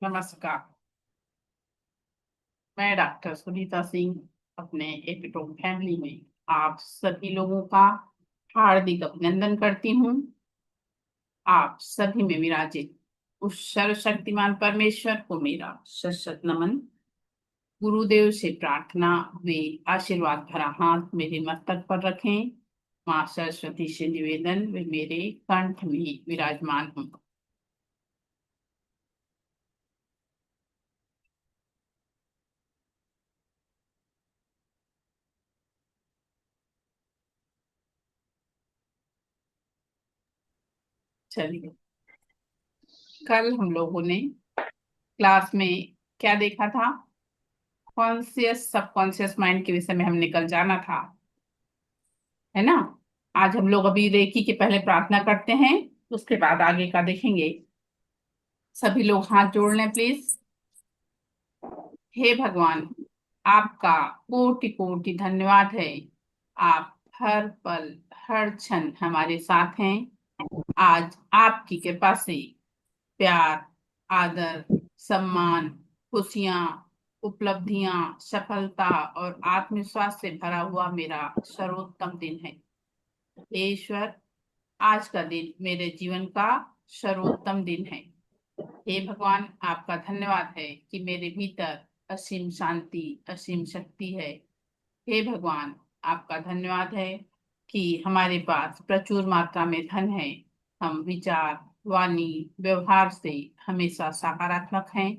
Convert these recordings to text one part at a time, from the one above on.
नमस्कार। मैं डॉक्टर सुनीता सिंह अपने एपिटोम फैमिली में आप सभी लोगों का हार्दिक अभिनंदन करती हूँ। आप सभी में विराजित उस सर्वशक्तिमान परमेश्वर को मेरा सशक्त नमन। गुरुदेव से प्रार्थना वे आशीर्वाद भरा हाथ मेरे मस्तक पर रखें। माँ सरस्वती से निवेदन वे मेरे कंठ में विराजमान हूँ। चलिए, कल हम लोगों ने क्लास में क्या देखा था? कॉन्शियस सबकॉन्शियस माइंड के विषय में हमने कल जाना था, है ना। आज हम लोग अभी रेकी के पहले प्रार्थना करते हैं, उसके बाद आगे का देखेंगे। सभी लोग हाथ जोड़ लें प्लीज। हे भगवान, आपका कोटि कोटि धन्यवाद है। आप हर पल हर क्षण हमारे साथ हैं। आज आपकी कृपा से प्यार, आदर, सम्मान, खुशियां, उपलब्धियां, सफलता और आत्मविश्वास से भरा हुआ मेरा सर्वोत्तम दिन है। हे ईश्वर, आज का दिन मेरे जीवन का सर्वोत्तम दिन है। हे भगवान, आपका धन्यवाद है कि मेरे भीतर असीम शांति, असीम शक्ति है। हे भगवान, आपका धन्यवाद है कि हमारे पास प्रचुर मात्रा में धन है। हम विचार, वाणी, व्यवहार से हमेशा सकारात्मक हैं।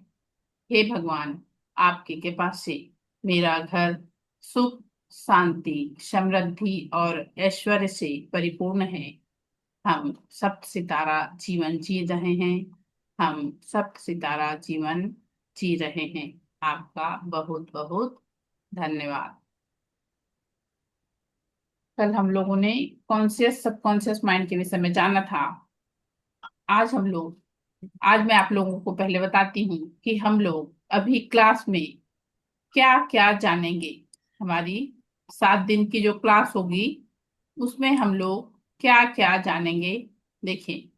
हे भगवान, आपकी कृपा से मेरा घर सुख, शांति, समृद्धि और ऐश्वर्य से परिपूर्ण है। हम सप्त सितारा जीवन जी रहे हैं। हम सप्त सितारा जीवन जी रहे हैं। आपका बहुत बहुत धन्यवाद। कल हम लोगों ने कॉन्शियस सबकॉन्शियस माइंड के विषय में जाना था। आज मैं आप लोगों को पहले बताती हूँ कि हम लोग अभी क्लास में क्या क्या जानेंगे। हमारी 7 दिन की जो क्लास होगी उसमें हम लोग क्या क्या जानेंगे। देखें,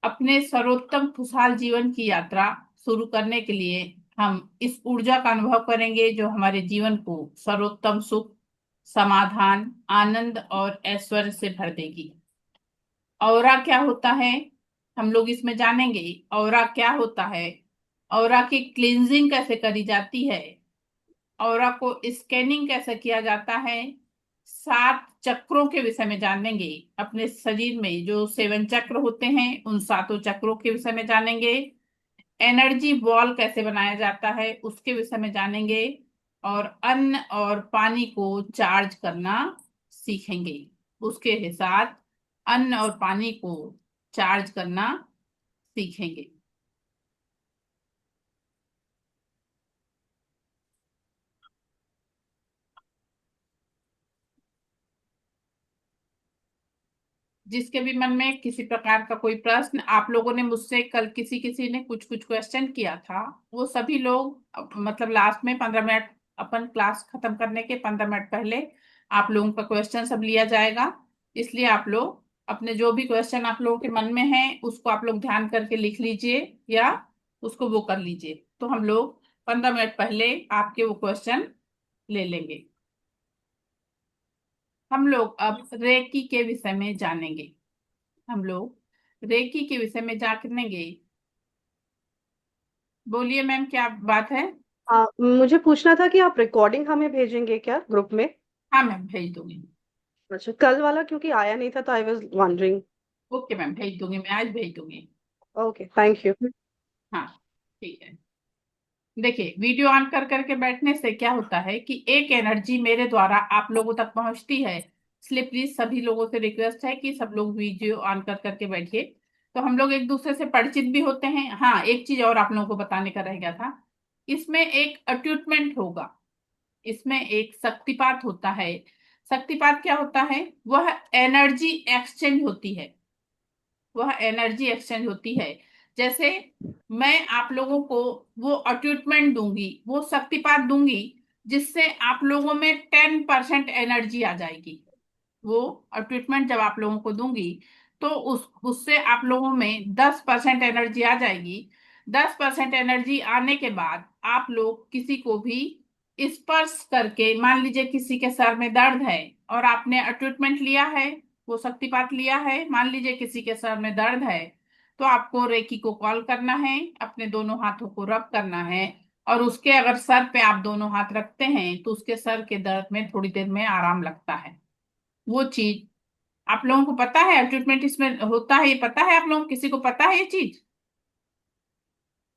अपने सर्वोत्तम खुशहाल जीवन की यात्रा शुरू करने के लिए हम इस ऊर्जा का अनुभव करेंगे जो हमारे जीवन को सर्वोत्तम सुख, समाधान, आनंद और ऐश्वर्य से भर देगी। ऑरा क्या होता है, हम लोग इसमें जानेंगे। ऑरा क्या होता है, ऑरा की क्लींजिंग कैसे करी जाती है, ऑरा को स्कैनिंग कैसे किया जाता है, 7 चक्रों के विषय में जानेंगे। अपने शरीर में जो 7 चक्र होते हैं उन 7 चक्रों के विषय में जानेंगे। एनर्जी बॉल कैसे बनाया जाता है उसके विषय में जानेंगे। और अन्न और पानी को चार्ज करना सीखेंगे। उसके साथ अन्न और पानी को चार्ज करना सीखेंगे। जिसके भी मन में किसी प्रकार का कोई प्रश्न, आप लोगों ने मुझसे कल किसी किसी ने कुछ कुछ क्वेश्चन किया था, वो सभी लोग मतलब लास्ट में 15 मिनट, अपन क्लास खत्म करने के 15 मिनट पहले आप लोगों का क्वेश्चन सब लिया जाएगा। इसलिए आप लोग अपने जो भी क्वेश्चन आप लोगों के मन में है उसको आप लोग ध्यान करके लिख लीजिए या उसको वो कर लीजिए। तो हम लोग 15 मिनट पहले आपके वो क्वेश्चन ले लेंगे। हम लोग अब रेकी के विषय में जानेंगे। हम लोग रेकी के विषय में जानेंगे। बोलिए मैम, क्या बात है? मुझे पूछना था कि आप रिकॉर्डिंग हमें भेजेंगे क्या ग्रुप में। हाँ मैम, भेज दूंगी। अच्छा, कल वाला क्योंकि आया नहीं था तो I was wondering. Okay ma'am, भेज दूंगी, मैं आज भेज दूंगी। Okay, thank you. हाँ, ठीक है। देखिए, वीडियो ऑन कर करके बैठने से क्या होता है कि एक एनर्जी मेरे द्वारा आप लोगों तक पहुंचती है। इसलिए प्लीज सभी लोगों से रिक्वेस्ट है कि सब लोग वीडियो ऑन कर करके बैठिए, तो हम लोग एक दूसरे से परिचित भी होते हैं। हाँ, एक चीज और आप लोगों को बताने का रह गया था। इसमें एक अट्यूटमेंट होगा, इसमें एक शक्तिपात होता है। शक्तिपात क्या होता है? वह एनर्जी एक्सचेंज होती है। वह एनर्जी एक्सचेंज होती है। जैसे मैं आप लोगों को वो अट्यूटमेंट दूंगी, वो शक्तिपात दूंगी, जिससे आप लोगों में 10% एनर्जी आ जाएगी। वो अट्यूटमेंट जब आप लोगों को दूंगी तो उससे आप लोगों में 10% एनर्जी आ जाएगी। 10% एनर्जी आने के बाद आप लोग किसी को भी स्पर्श करके, मान लीजिए किसी के सर में दर्द है और आपने ट्रीटमेंट लिया है, वो शक्तिपात लिया है, मान लीजिए किसी के सर में दर्द है, तो आपको रेकी को कॉल करना है, अपने दोनों हाथों को रब करना है, और उसके अगर सर पे आप दोनों हाथ रखते हैं तो उसके सर के दर्द में थोड़ी देर में आराम लगता है। वो चीज आप लोगों को पता है, ट्रीटमेंट इसमें होता है, ये पता है आप लोगों को, किसी को पता है ये चीज?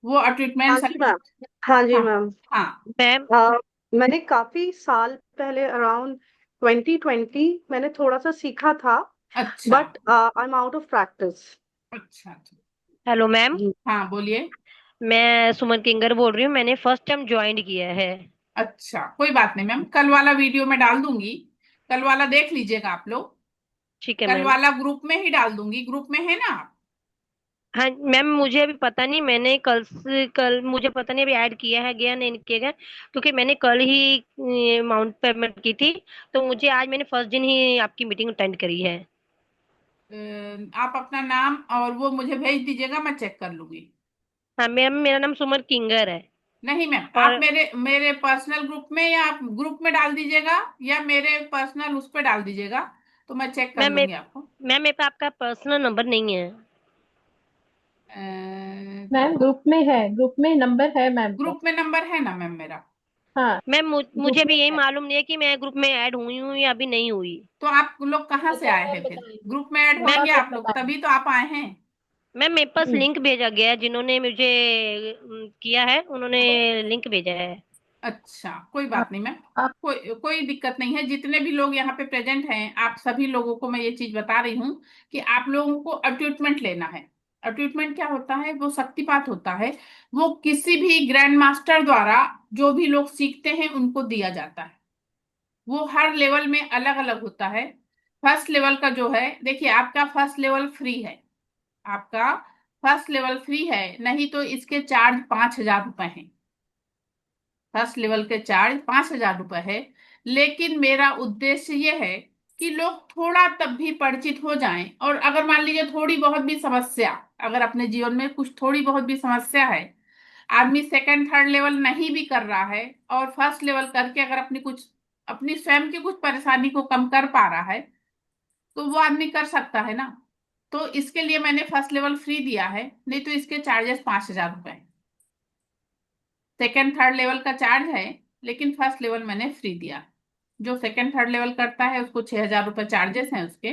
वो हाँ ट्रीटमेंट जी मैम। हाँ जी हाँ। मैम। हाँ। मैम मैंने काफी साल पहले अराउंड 2020 मैंने थोड़ा सा सीखा था, अच्छा। But I am out of practice. अच्छा अच्छा। Hello ma'am. हाँ बोलिए। मैं सुमन किंगर बोल रही हूँ, मैंने फर्स्ट टाइम ज्वाइन किया है। अच्छा कोई बात नहीं मैम, कल वाला वीडियो मैं डाल दूंगी, कल वाला देख लीजिएगा आप लोग। ठीक है कल मैम। वाला ग्रुप में ही डाल दूंगी, ग्रुप में है ना आप? हाँ मैम, मुझे अभी पता नहीं, मैंने कल मुझे पता नहीं अभी ऐड किया है गया नहीं किया गया, क्योंकि मैंने कल ही अमाउंट पेमेंट की थी। तो मुझे आज मैंने फर्स्ट दिन ही आपकी मीटिंग अटेंड करी है। आप अपना नाम और वो मुझे भेज दीजिएगा, मैं चेक कर लूंगी। हाँ मैम, मेरा नाम सुमन किंगर है। नहीं मैम, आप और मेरे मेरे पर्सनल ग्रुप में या आप ग्रुप में डाल दीजिएगा, या मेरे पर्सनल उस पर डाल दीजिएगा, तो मैं चेक कर मैम लूंगी आपको। मेरे पास आपका पर्सनल नंबर नहीं है। ग्रुप मैम ग्रुप में है, ग्रुप में नंबर है मैम का। में नंबर है ना मैम मेरा? हाँ, मैम ग्रुप मुझे में अभी यही है। मालूम नहीं है कि मैं ग्रुप में ऐड हुई हूँ या अभी नहीं हुई। तो आप लोग कहाँ से अच्छा आए मैम हैं फिर? बताएंगे, ग्रुप में ऐड मैम होंगे थोड़ा बहुत आप लोग बताएंगे। तभी तो आप आए हैं। मैम मेरे पास हम्म, लिंक भेजा गया है, जिन्होंने मुझे किया है उन्होंने लिंक भेजा है। अच्छा कोई आप बात नहीं मैम, आप कोई कोई दिक्कत नहीं है। जितने भी लोग यहाँ पे प्रेजेंट हैं, आप सभी लोगों को मैं ये चीज बता रही हूँ कि आप लोगों को ट्रीटमेंट लेना है। ट्रीटमेंट क्या होता है? वो शक्तिपात होता है, वो किसी भी ग्रैंड मास्टर द्वारा जो भी लोग सीखते हैं उनको दिया जाता है। वो हर लेवल में अलग अलग होता है। फर्स्ट लेवल का जो है, देखिए आपका फर्स्ट लेवल फ्री है, आपका फर्स्ट लेवल फ्री है, नहीं तो इसके चार्ज 5,000 रुपए हैं। फर्स्ट लेवल के चार्ज 5,000 रुपए है। लेकिन मेरा उद्देश्य ये है कि लोग थोड़ा तब भी परिचित हो जाएं, और अगर मान लीजिए थोड़ी बहुत भी समस्या, अगर अपने जीवन में कुछ थोड़ी बहुत भी समस्या है, आदमी सेकंड थर्ड लेवल नहीं भी कर रहा है और फर्स्ट लेवल करके अगर अपनी स्वयं की कुछ परेशानी को कम कर पा रहा है, तो वो आदमी कर सकता है ना। तो इसके लिए मैंने फर्स्ट लेवल फ्री दिया है, नहीं तो इसके चार्जेस 5,000 रुपए। सेकेंड थर्ड लेवल का चार्ज है, लेकिन फर्स्ट लेवल मैंने फ्री दिया। जो सेकेंड थर्ड लेवल करता है उसको 6,000 रुपये चार्जेस हैं उसके,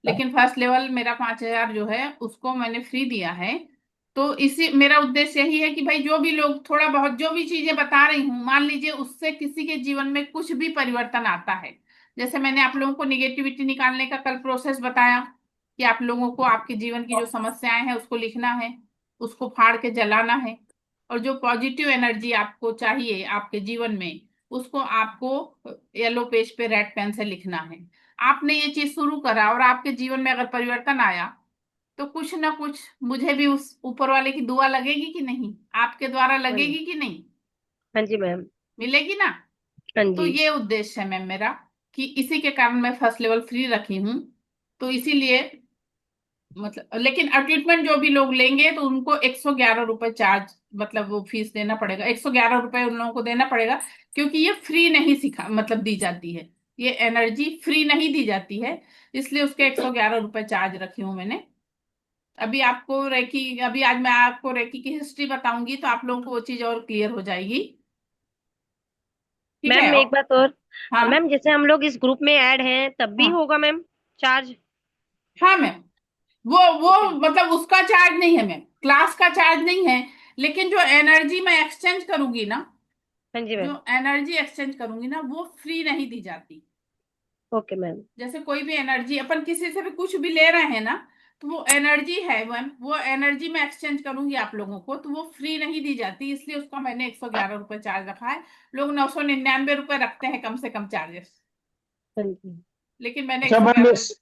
लेकिन फर्स्ट लेवल मेरा 5,000 जो है उसको मैंने फ्री दिया है। तो इसी मेरा उद्देश्य यही है कि भाई जो भी लोग थोड़ा बहुत जो भी चीजें बता रही हूँ, मान लीजिए उससे किसी के जीवन में कुछ भी परिवर्तन आता है। जैसे मैंने आप लोगों को निगेटिविटी निकालने का कल प्रोसेस बताया, कि आप लोगों को आपके जीवन की जो समस्याएं हैं उसको लिखना है, उसको फाड़ के जलाना है, और जो पॉजिटिव एनर्जी आपको चाहिए आपके जीवन में, उसको आपको येलो पेज पे रेड पेन से लिखना है। आपने ये चीज शुरू करा और आपके जीवन में अगर परिवर्तन आया, तो कुछ ना कुछ मुझे भी उस ऊपर वाले की दुआ लगेगी कि नहीं, आपके द्वारा हाँ जी। लगेगी कि नहीं? हाँ जी मैम। मिलेगी ना? हाँ तो जी ये उद्देश्य है मैम मेरा, कि इसी के कारण मैं फर्स्ट लेवल फ्री रखी हूँ। तो इसीलिए मतलब, लेकिन ट्रीटमेंट जो भी लोग लेंगे तो उनको 111 रुपये चार्ज, मतलब वो फीस देना पड़ेगा, 111 रुपये उन लोगों को देना पड़ेगा। क्योंकि ये फ्री नहीं सिखा मतलब दी जाती है, ये एनर्जी फ्री नहीं दी जाती है, इसलिए उसके 111 रुपये चार्ज रखी हूँ मैंने। अभी आज मैं आपको रेकी की हिस्ट्री बताऊंगी तो आप लोगों को वो चीज और क्लियर हो जाएगी। ठीक है मैम, एक बात और। हाँ। मैम जैसे हम लोग इस ग्रुप में ऐड हैं तब भी हाँ। होगा मैम चार्ज? हाँ मैम, वो ओके। मतलब उसका चार्ज नहीं है मैम, क्लास का चार्ज नहीं है, लेकिन जो एनर्जी मैं एक्सचेंज करूंगी ना, हाँ जी मैम। जो एनर्जी एक्सचेंज करूंगी ना वो फ्री नहीं दी जाती। Okay ma'am. जैसे कोई भी एनर्जी अपन किसी से भी कुछ भी ले रहे हैं ना, तो वो एनर्जी है वन, वो एनर्जी में एक्सचेंज करूंगी आप लोगों को, तो वो फ्री नहीं दी जाती, इसलिए उसका मैंने 111 रुपये चार्ज रखा है। लोग 999 रुपये रखते हैं कम से कम चार्जेस, हाँ जी लेकिन मैंने एक अच्छा सौ मैम, ग्यारह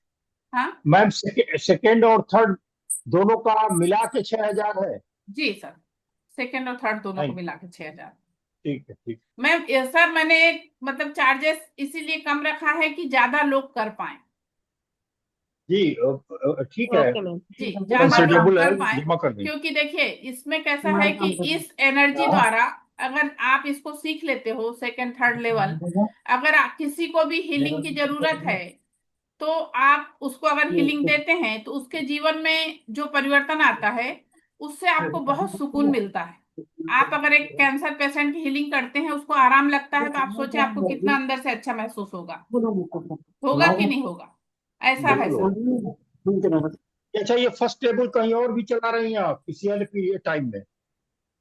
हाँ। मैम सेकेंड और थर्ड दोनों का मिला के 6,000 है? जी सर, सेकेंड और थर्ड दोनों को थैंक, मिला के 6,000। ठीक है, ठीक। मैम सर मैंने एक मतलब चार्जेस इसीलिए कम रखा है कि ज्यादा लोग कर पाए। जी ठीक है, ओके मैम। जी ज्यादा नहीं कंसिडरेबल है, कर पाए, जमा कर देंगे। क्योंकि देखिए इसमें कैसा है कि इस एनर्जी द्वारा अगर आप इसको सीख लेते हो सेकंड थर्ड लेवल, अगर किसी को भी हीलिंग की जरूरत है तो आप उसको अगर हीलिंग देते हैं तो उसके जीवन में जो परिवर्तन आता है उससे आपको बहुत सुकून मिलता है। आप अगर एक कैंसर पेशेंट की हीलिंग करते हैं, उसको आराम लगता है, तो आप सोचें आपको कितना अंदर से अच्छा महसूस होगा, होगा कि नहीं होगा? ऐसा है बिल्कुल सर। होगा। अच्छा, ये फर्स्ट टेबल कहीं और भी चला रही हैं आप किसी अन्य पीरियड टाइम में?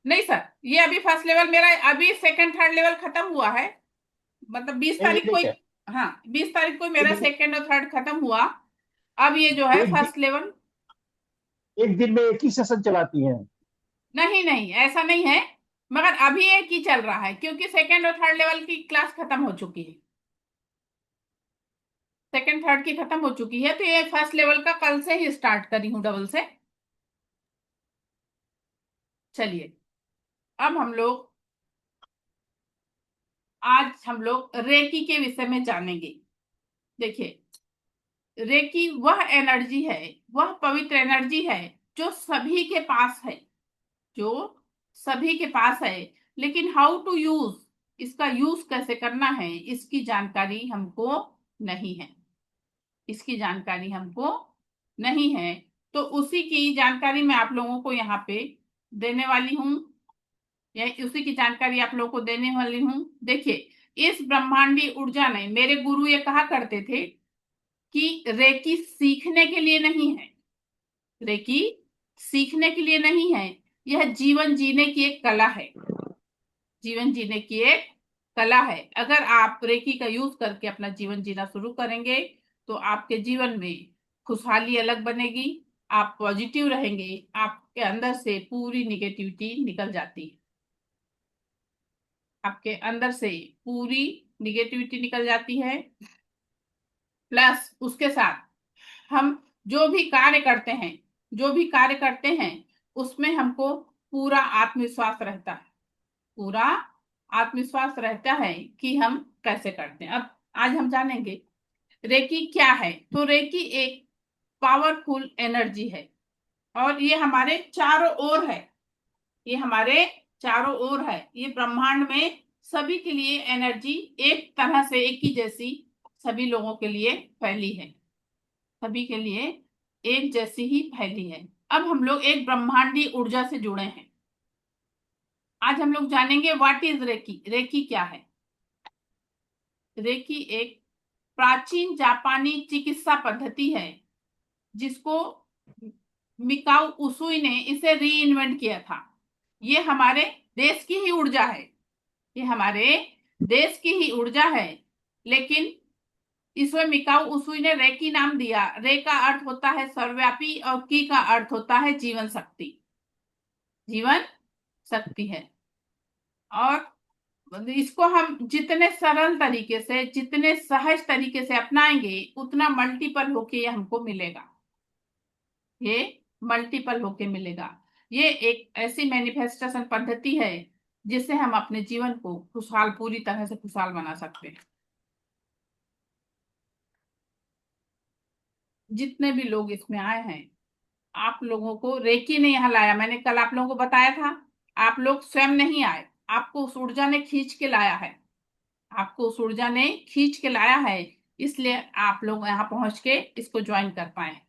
नहीं सर, ये अभी फर्स्ट लेवल मेरा, अभी सेकंड थर्ड लेवल खत्म हुआ है, मतलब 20 नहीं, ये तारीख को नहीं है। हाँ 20 तारीख को ये मेरा नहीं, सेकंड और थर्ड खत्म हुआ। अब ये जो है एक दिन, फर्स्ट लेवल। एक दिन में एक ही सेशन चलाती हैं? नहीं नहीं, ऐसा नहीं है, मगर अभी एक ही चल रहा है क्योंकि सेकंड और थर्ड लेवल की क्लास खत्म हो चुकी है, सेकंड थर्ड की खत्म हो चुकी है, तो ये फर्स्ट लेवल का कल से ही स्टार्ट करी हूँ डबल से। चलिए, अब हम लोग रेकी के विषय में जानेंगे। देखिए, रेकी वह एनर्जी है, वह पवित्र एनर्जी है जो सभी के पास है, जो सभी के पास है, लेकिन हाउ टू यूज, इसका यूज कैसे करना है इसकी जानकारी हमको नहीं है, इसकी जानकारी हमको नहीं है। तो उसी की जानकारी मैं आप लोगों को यहाँ पे देने वाली हूँ, या उसी की जानकारी आप लोगों को देने वाली हूँ। देखिए, इस ब्रह्मांडी ऊर्जा ने, मेरे गुरु ये कहा करते थे कि रेकी सीखने के लिए नहीं है, रेकी सीखने के लिए नहीं है, यह जीवन जीने की एक कला है, जीवन जीने की एक कला है। अगर आप रेकी का यूज करके अपना जीवन जीना शुरू करेंगे तो आपके जीवन में खुशहाली अलग बनेगी, आप पॉजिटिव रहेंगे, आपके अंदर से पूरी निगेटिविटी निकल जाती है, आपके अंदर से पूरी निगेटिविटी निकल जाती है। प्लस उसके साथ हम जो भी कार्य करते हैं, जो भी कार्य करते हैं उसमें हमको पूरा आत्मविश्वास रहता है, पूरा आत्मविश्वास रहता है कि हम कैसे करते हैं। अब आज हम जानेंगे रेकी क्या है। तो रेकी एक पावरफुल एनर्जी है और ये हमारे चारों ओर है, ये हमारे चारों ओर है, ये ब्रह्मांड में सभी के लिए एनर्जी एक तरह से, एक ही जैसी सभी लोगों के लिए फैली है, सभी के लिए एक जैसी ही फैली है। अब हम लोग एक ब्रह्मांडी ऊर्जा से जुड़े हैं। आज हम लोग जानेंगे व्हाट इज रेकी, रेकी क्या है। रेकी एक प्राचीन जापानी चिकित्सा पद्धति है जिसको मिकाउ उसुई ने इसे री इन्वेंट किया था। ये हमारे देश की ही ऊर्जा है, ये हमारे देश की ही ऊर्जा है, लेकिन इसमें मिकाउ उसुई ने रेकी नाम दिया। रे का अर्थ होता है सर्वव्यापी और की का अर्थ होता है जीवन शक्ति, जीवन शक्ति है। और इसको हम जितने सरल तरीके से, जितने सहज तरीके से अपनाएंगे उतना मल्टीपल होके ये हमको मिलेगा, ये मल्टीपल होके मिलेगा। ये एक ऐसी मैनिफेस्टेशन पद्धति है जिससे हम अपने जीवन को खुशहाल, पूरी तरह से खुशहाल बना सकते हैं। जितने भी लोग इसमें आए हैं, आप लोगों को रेकी ने यहाँ लाया, मैंने कल आप लोगों को बताया था, आप लोग स्वयं नहीं आए, आपको उस ऊर्जा ने खींच के लाया है, आपको उस ऊर्जा ने खींच के लाया है, इसलिए आप लोग यहाँ पहुंच के इसको ज्वाइन कर पाए।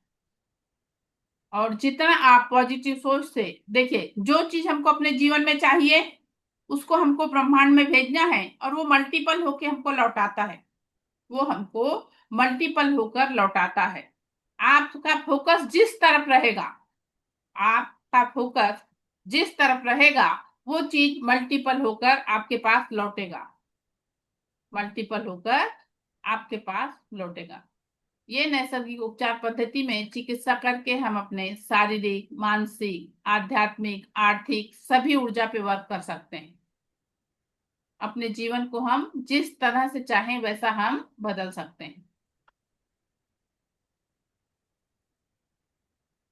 और जितना आप पॉजिटिव सोच से, देखिए जो चीज हमको अपने जीवन में चाहिए उसको हमको ब्रह्मांड में भेजना है और वो मल्टीपल होके हमको लौटाता है, वो हमको मल्टीपल होकर लौटाता है। आपका फोकस जिस तरफ रहेगा, आपका फोकस जिस तरफ रहेगा वो चीज मल्टीपल होकर आपके पास लौटेगा, मल्टीपल होकर आपके पास लौटेगा। ये नैसर्गिक उपचार पद्धति में चिकित्सा करके हम अपने शारीरिक, मानसिक, आध्यात्मिक, आर्थिक सभी ऊर्जा पे वर्क कर सकते हैं। अपने जीवन को हम जिस तरह से चाहें वैसा हम बदल सकते हैं।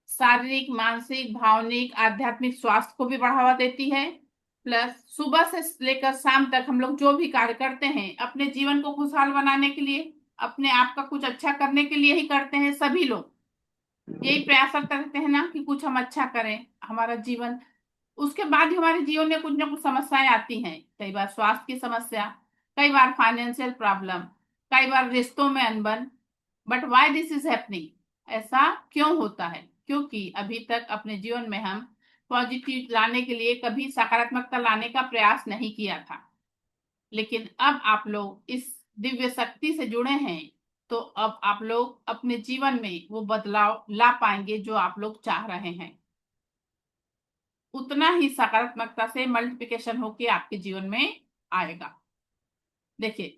शारीरिक, मानसिक, भावनिक, आध्यात्मिक स्वास्थ्य को भी बढ़ावा देती है। प्लस सुबह से लेकर शाम तक हम लोग जो भी कार्य करते हैं अपने जीवन को खुशहाल बनाने के लिए, अपने आप का कुछ अच्छा करने के लिए ही करते हैं सभी लोग। यही प्रयास करते रहते हैं ना कि कुछ हम अच्छा करें हमारा जीवन। उसके बाद ही हमारे जीवन में कुछ ना कुछ समस्याएं आती हैं, कई बार स्वास्थ्य की समस्या, कई बार फाइनेंशियल प्रॉब्लम, कई बार रिश्तों में अनबन। But why this is happening? ऐसा क्यों होता है? क्योंकि अभी तक अपने जीवन में हम पॉजिटिव लाने के लिए कभी सकारात्मकता लाने का प्रयास नहीं किया था। लेकिन अब आप लोग इस दिव्य शक्ति से जुड़े हैं, तो अब आप लोग अपने जीवन में वो बदलाव ला पाएंगे जो आप लोग चाह रहे हैं। उतना ही सकारात्मकता से मल्टीप्लिकेशन होके आपके जीवन में आएगा। देखिए,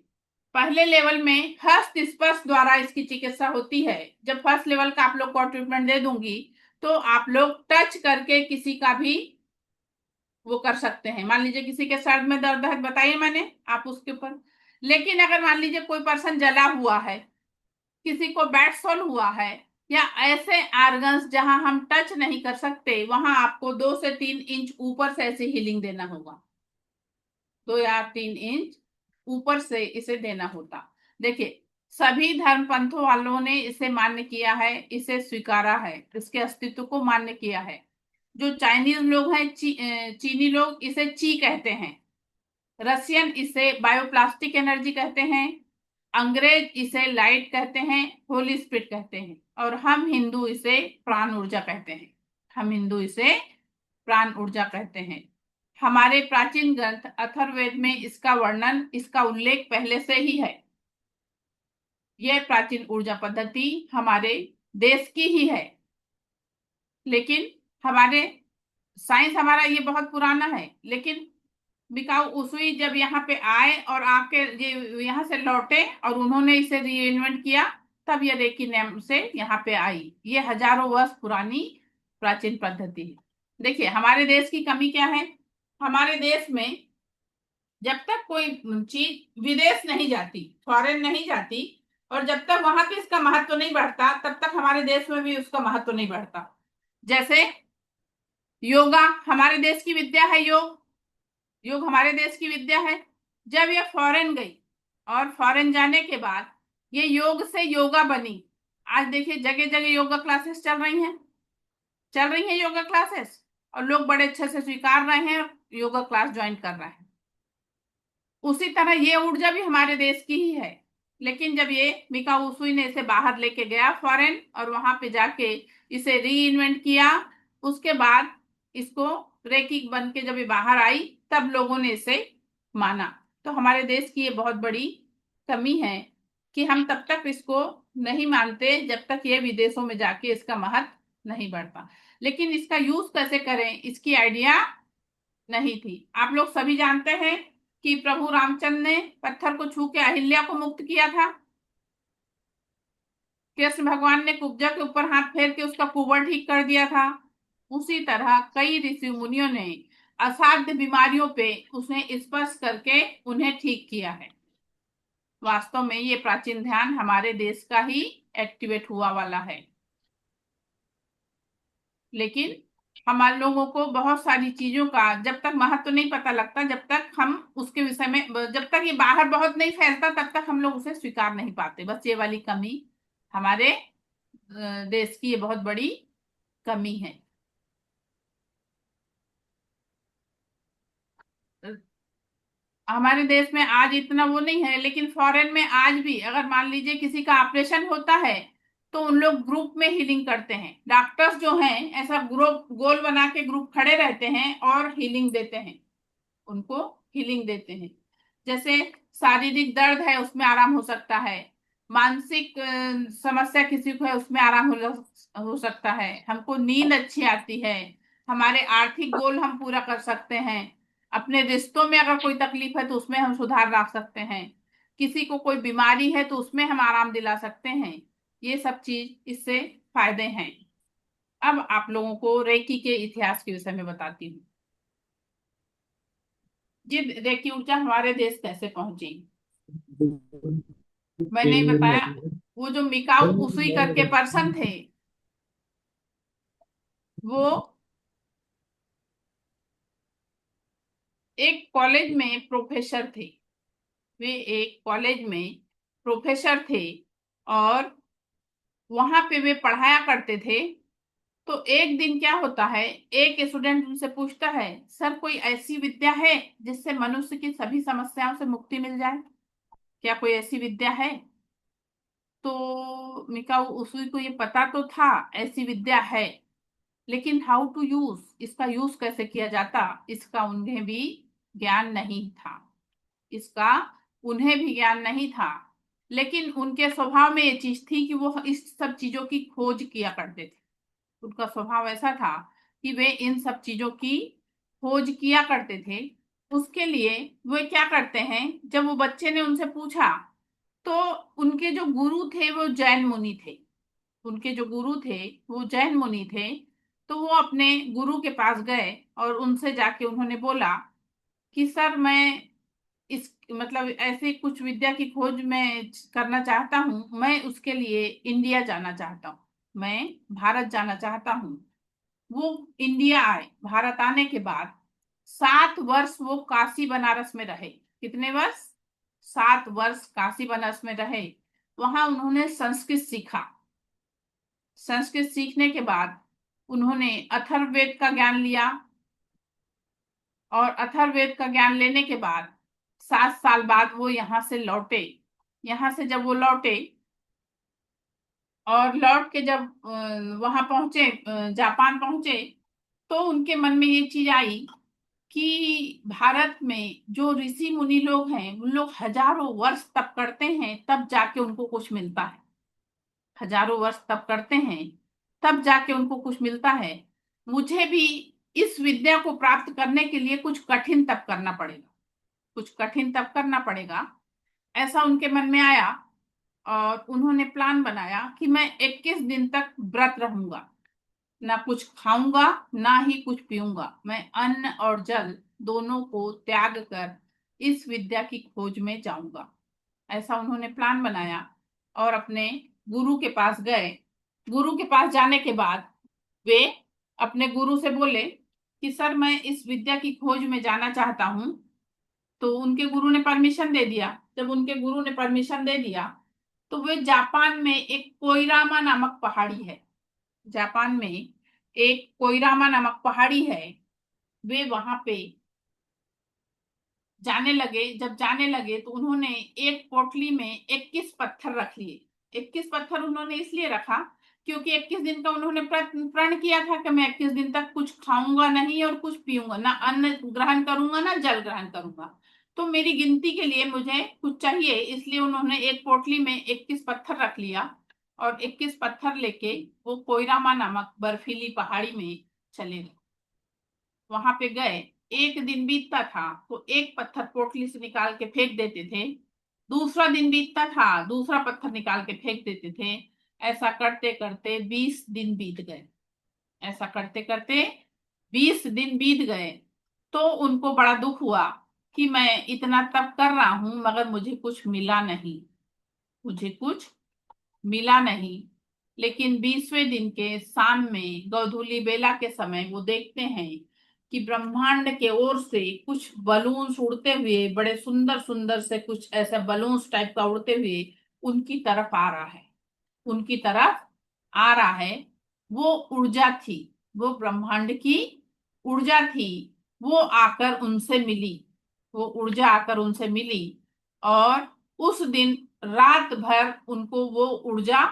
पहले लेवल में हस्त स्पर्श द्वारा इसकी चिकित्सा होती है। जब फर्स्ट लेवल का आप लोग को ट्रीटमेंट दे दूंगी, तो आप लोग टच करके किसी का भी वो कर सकते हैं। मान लीजिए किसी के सर में दर्द है, बताइए मैंने, आप उसके ऊपर। लेकिन अगर मान लीजिए कोई पर्सन जला हुआ है, किसी को बैड सोल हुआ है, या ऐसे आर्गन्स जहां हम टच नहीं कर सकते, वहां आपको 2 से 3 इंच ऊपर से ऐसे हीलिंग देना होगा। 2 या 3 इंच ऊपर से इसे देना होता। देखिए, सभी धर्म पंथों वालों ने इसे मान्य किया है, इसे स्वीकारा है, इसके अस्तित्व को मान्य किया है। जो चाइनीज लोग हैं, चीनी लोग इसे ची कहते हैं, रशियन इसे बायोप्लास्टिक एनर्जी कहते हैं, अंग्रेज इसे लाइट कहते हैं, होली स्पिरिट कहते हैं, और हम हिंदू इसे प्राण ऊर्जा कहते हैं। हम हिंदू इसे प्राण ऊर्जा कहते हैं। हमारे प्राचीन ग्रंथ अथर्ववेद में इसका वर्णन, इसका उल्लेख पहले से ही है। यह प्राचीन ऊर्जा पद्धति हमारे देश की ही है। लेकिन हमारे साइंस हमारा ये बहुत पुराना है, लेकिन बिकाऊ उसूई जब यहाँ पे आए और आके ये यहाँ से लौटे और उन्होंने इसे रीइन्वेंट किया, तब ये रेकी नाम से यहाँ पे आई। ये हजारों वर्ष पुरानी प्राचीन पद्धति है। देखिए, हमारे देश की कमी क्या है? हमारे देश में जब तक कोई चीज विदेश नहीं जाती, फॉरेन नहीं जाती, और जब तक वहां पे इसका महत्व नहीं बढ़ता, तब तक हमारे देश में भी उसका महत्व नहीं बढ़ता। जैसे योगा हमारे देश की विद्या है, योग योग हमारे देश की विद्या है। जब ये फॉरेन गई और फॉरेन जाने के बाद ये योग से योगा बनी। आज देखिए, जगह जगह योगा क्लासेस चल रही हैं योगा क्लासेस, और लोग बड़े अच्छे से स्वीकार रहे हैं, योगा क्लास ज्वाइन कर रहे हैं। उसी तरह ये ऊर्जा भी हमारे देश की ही है। लेकिन जब ये मिका उसुई ने इसे बाहर लेके गया फॉरेन, और वहां पे जाके इसे री इन्वेंट किया, उसके बाद इसको रेकी बन के जब ये बाहर आई, तब लोगों ने इसे माना। तो हमारे देश की ये बहुत बड़ी कमी है कि हम तब तक इसको नहीं मानते जब तक ये विदेशों में जाके इसका महत्व नहीं बढ़ता। लेकिन इसका यूज कैसे करें, इसकी आइडिया नहीं थी। आप लोग सभी जानते हैं कि प्रभु रामचंद्र ने पत्थर को छू के अहिल्या को मुक्त किया था। कृष्ण भगवान ने कुब्जा के ऊपर हाथ फेर के उसका कुंवर ठीक कर दिया था। उसी तरह कई ऋषि मुनियों ने असाध्य बीमारियों पे उसे स्पर्श करके उन्हें ठीक किया है। वास्तव में ये प्राचीन ध्यान हमारे देश का ही एक्टिवेट हुआ वाला है। लेकिन हमारे लोगों को बहुत सारी चीजों का जब तक महत्व नहीं पता लगता, जब तक हम उसके विषय में, जब तक ये बाहर बहुत नहीं फैलता, तब तक हम लोग उसे स्वीकार नहीं पाते। बस ये वाली कमी हमारे देश की ये बहुत बड़ी कमी है। हमारे देश में आज इतना वो नहीं है, लेकिन फॉरेन में आज भी अगर मान लीजिए किसी का ऑपरेशन होता है, तो उन लोग ग्रुप में हीलिंग करते हैं। डॉक्टर्स जो हैं ऐसा ग्रुप गोल बना के ग्रुप खड़े रहते हैं और हीलिंग देते हैं, उनको हीलिंग देते हैं। जैसे शारीरिक दर्द है, उसमें आराम हो सकता है। मानसिक समस्या किसी को है, उसमें आराम हो सकता है। हमको नींद अच्छी आती है, हमारे आर्थिक गोल हम पूरा कर सकते हैं। अपने रिश्तों में अगर कोई तकलीफ है तो उसमें हम सुधार ला सकते हैं। किसी को कोई बीमारी है तो उसमें हम आराम दिला सकते हैं। ये सब चीज इससे फायदे हैं। अब आप लोगों को रेकी के इतिहास के विषय में बताती हूँ। जी, रेकी ऊर्जा हमारे देश कैसे पहुंची? मैंने बताया, वो जो मिकाओ उसूई करके पर्सन थे, वो एक कॉलेज में प्रोफेसर थे। वे एक कॉलेज में प्रोफेसर थे, और वहां पे वे पढ़ाया करते थे। तो एक दिन क्या होता है, एक स्टूडेंट उनसे पूछता है, सर कोई ऐसी विद्या है जिससे मनुष्य की सभी समस्याओं से मुक्ति मिल जाए? क्या कोई ऐसी विद्या है? तो मिकाऊ उसी को ये पता तो था ऐसी विद्या है, लेकिन हाउ टू यूज, इसका यूज कैसे किया जाता, इसका उन्हें भी ज्ञान नहीं था। इसका उन्हें भी ज्ञान नहीं था। लेकिन उनके स्वभाव में ये चीज थी कि वो इस सब चीजों की खोज किया करते थे। उनका स्वभाव ऐसा था कि वे इन सब चीजों की खोज किया करते थे। उसके लिए वे क्या करते हैं, जब वो बच्चे ने उनसे पूछा, तो उनके जो गुरु थे वो जैन मुनि थे। उनके जो गुरु थे वो जैन मुनि थे। तो वो अपने गुरु के पास गए और उनसे जाके उन्होंने बोला कि सर मैं इस मतलब ऐसे कुछ विद्या की खोज मैं करना चाहता हूँ, मैं उसके लिए इंडिया जाना चाहता हूँ, मैं भारत जाना चाहता हूँ। वो इंडिया आए। भारत आने के बाद 7 वर्ष वो काशी बनारस में रहे। कितने वर्ष? 7 वर्ष काशी बनारस में रहे। वहां उन्होंने संस्कृत सीखा। संस्कृत सीखने के बाद उन्होंने अथर्ववेद का ज्ञान लिया। और अथर्ववेद का ज्ञान लेने के बाद 7 साल बाद वो यहाँ से लौटे। यहाँ से जब वो लौटे और लौट के जब वहां पहुंचे, जापान पहुंचे, तो उनके मन में ये चीज आई कि भारत में जो ऋषि मुनि लोग हैं उन लोग हजारों वर्ष तप करते हैं, तब जाके उनको कुछ मिलता है। हजारों वर्ष तप करते हैं, तब जाके उनको कुछ मिलता है। मुझे भी इस विद्या को प्राप्त करने के लिए कुछ कठिन तप करना पड़ेगा, कुछ कठिन तप करना पड़ेगा, ऐसा उनके मन में आया। और उन्होंने प्लान बनाया कि मैं 21 दिन तक व्रत रहूंगा, ना कुछ खाऊंगा ना ही कुछ पीऊंगा, मैं अन्न और जल दोनों को त्याग कर इस विद्या की खोज में जाऊंगा। ऐसा उन्होंने प्लान बनाया और अपने गुरु के पास गए। गुरु के पास जाने के बाद वे अपने गुरु से बोले कि सर मैं इस विद्या की खोज में जाना चाहता हूँ। तो उनके गुरु ने परमिशन दे दिया। जब उनके गुरु ने परमिशन दे दिया तो वे जापान में एक कोइरामा नामक पहाड़ी है, जापान में एक कोइरामा नामक पहाड़ी है, वे वहां पे जाने लगे। जब जाने लगे तो उन्होंने एक पोटली में 21 पत्थर रख लिए। 21 पत्थर उन्होंने इसलिए रखा क्योंकि 21 दिन का उन्होंने प्रण किया था कि मैं 21 दिन तक कुछ खाऊंगा नहीं और कुछ पीऊंगा, ना अन्न ग्रहण करूंगा ना जल ग्रहण करूंगा। तो मेरी गिनती के लिए मुझे कुछ चाहिए, इसलिए उन्होंने एक पोटली में 21 पत्थर रख लिया और 21 पत्थर लेके वो कोइरामा नामक बर्फीली पहाड़ी में चले गए। वहां पे गए, एक दिन बीतता था तो एक पत्थर पोटली से निकाल के फेंक देते थे, दूसरा दिन बीतता था दूसरा पत्थर निकाल के फेंक देते थे। ऐसा करते करते 20 दिन बीत गए। ऐसा करते करते 20 दिन बीत गए। तो उनको बड़ा दुख हुआ कि मैं इतना तप कर रहा हूं मगर मुझे कुछ मिला नहीं, मुझे कुछ मिला नहीं। लेकिन 20वें दिन के शाम में गोधूली बेला के समय वो देखते हैं कि ब्रह्मांड के ओर से कुछ बलून्स उड़ते हुए, बड़े सुंदर सुंदर से कुछ ऐसे बलून्स टाइप का उड़ते हुए उनकी तरफ आ रहा है, उनकी तरफ आ रहा है। वो ऊर्जा थी, वो ब्रह्मांड की ऊर्जा थी। वो आकर उनसे मिली, वो ऊर्जा आकर उनसे मिली। और उस दिन रात भर उनको वो ऊर्जा